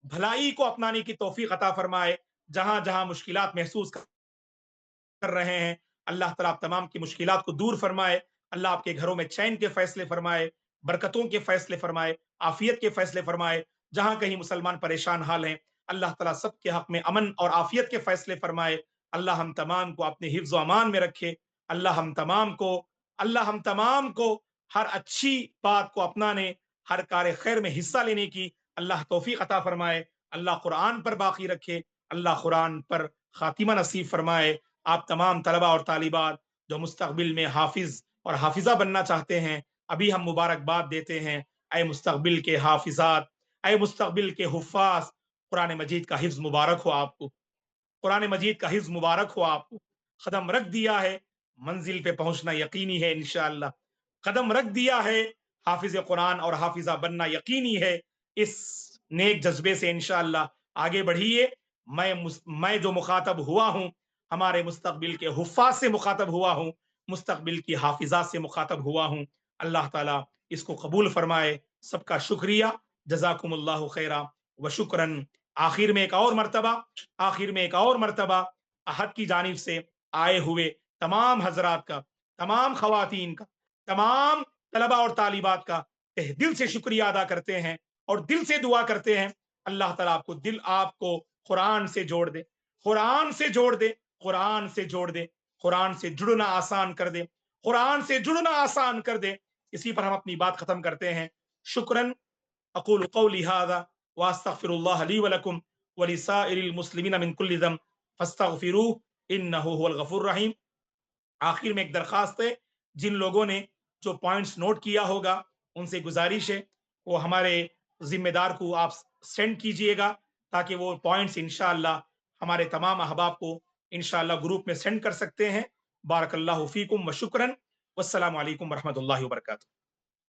भलाई को अपनाने की तौफीक अता फरमाए। जहां जहां मुश्किलात महसूस कर रहे हैं, अल्लाह ताला आप तमाम की मुश्किलात को दूर फरमाए। अल्लाह आपके घरों में चैन के फैसले फरमाए, बरकतों के फैसले फरमाए, आफियत के फैसले फरमाए। जहां कहीं मुसलमान परेशान हाल हैं, अल्लाह ताला सबके हक में अमन और आफियत के फैसले फरमाए। अल्लाह हम तमाम को अपने हिफ्ज़ व अमान में रखे। अल्लाह हम तमाम को हर अच्छी बात को अपनाने, हर कार्य खैर में हिस्सा लेने की अल्लाह तौफीक अता फरमाए। अल्लाह कुरान पर बाकी रखे, अल्लाह कुरान पर खातिमा नसीब फरमाए। आप तमाम तलबा और तालिबात जो मुस्तकबिल में हाफिज और हाफिजा बनना चाहते हैं, अभी हम मुबारकबाद देते हैं। अय मुस्तकबिल के हाफिजात, अय मुस्तकबिल के हुफ्फाज, कुरान मजीद का हिफ्ज मुबारक हो आपको, कुरान मजीद का हिफ्ज मुबारक हो आपको। कदम रख दिया है, मंजिल पे पहुंचना यकीनी है इंशाअल्लाह। कदम रख दिया है, हाफिज कुरान और हाफिजा बनना यकीनी है। इस नेक जज्बे से इंशाअल्लाह आगे बढ़िए। मैं जो मुखातब हुआ हूं, हमारे मुस्तकबिल के हुफ्फाज से मुखातब हुआ हूं, मुस्तकबिल की हाफिजा से मुखातब हुआ हूं। अल्लाह ताला इसको कबूल फरमाए। सबका शुक्रिया, जजाकुमुल्लाहु खैरा व शुक्रन। आखिर में एक और मर्तबा आखिर में एक और मर्तबा अहद की जानिब से आए हुए तमाम हजरात का, तमाम खवातीन का, तमाम तलबा और तालिबात का तहे दिल से शुक्रिया अदा करते हैं और दिल से दुआ करते हैं, अल्लाह ताला आपको कुरान से जोड़ दे, कुरान से जोड़ दे, कुरान से जोड़ दे, कुरान से जुड़ना आसान कर दे, कुरान से जुड़ना आसान कर दे। इसी पर हम अपनी बात खत्म करते हैं। शुक्रन। अक़ूलु क़ौली हाज़ा व अस्तग़फ़िरुल्लाह ली व लकुम व लिसाइरिल मुस्लिमीन मिन कुल्लि ज़ंब फ़स्तग़फ़िरूहु इन्नहु हुवल गफ़ूरुर रहीम। आखिर में एक दरखास्त है, जिन लोगों ने जो पॉइंट्स नोट किया होगा, उनसे गुजारिश है वो हमारे जिम्मेदार को आप सेंड कीजिएगा, ताकि वो पॉइंट्स इंशाअल्लाह हमारे तमाम अहबाब को इंशाअल्लाह ग्रुप में सेंड कर सकते हैं। बारकल्लाहु फीकुम व शुक्रन। वस्सलामु अलैकुम व रहमतुल्लाहि व बरकातुहू।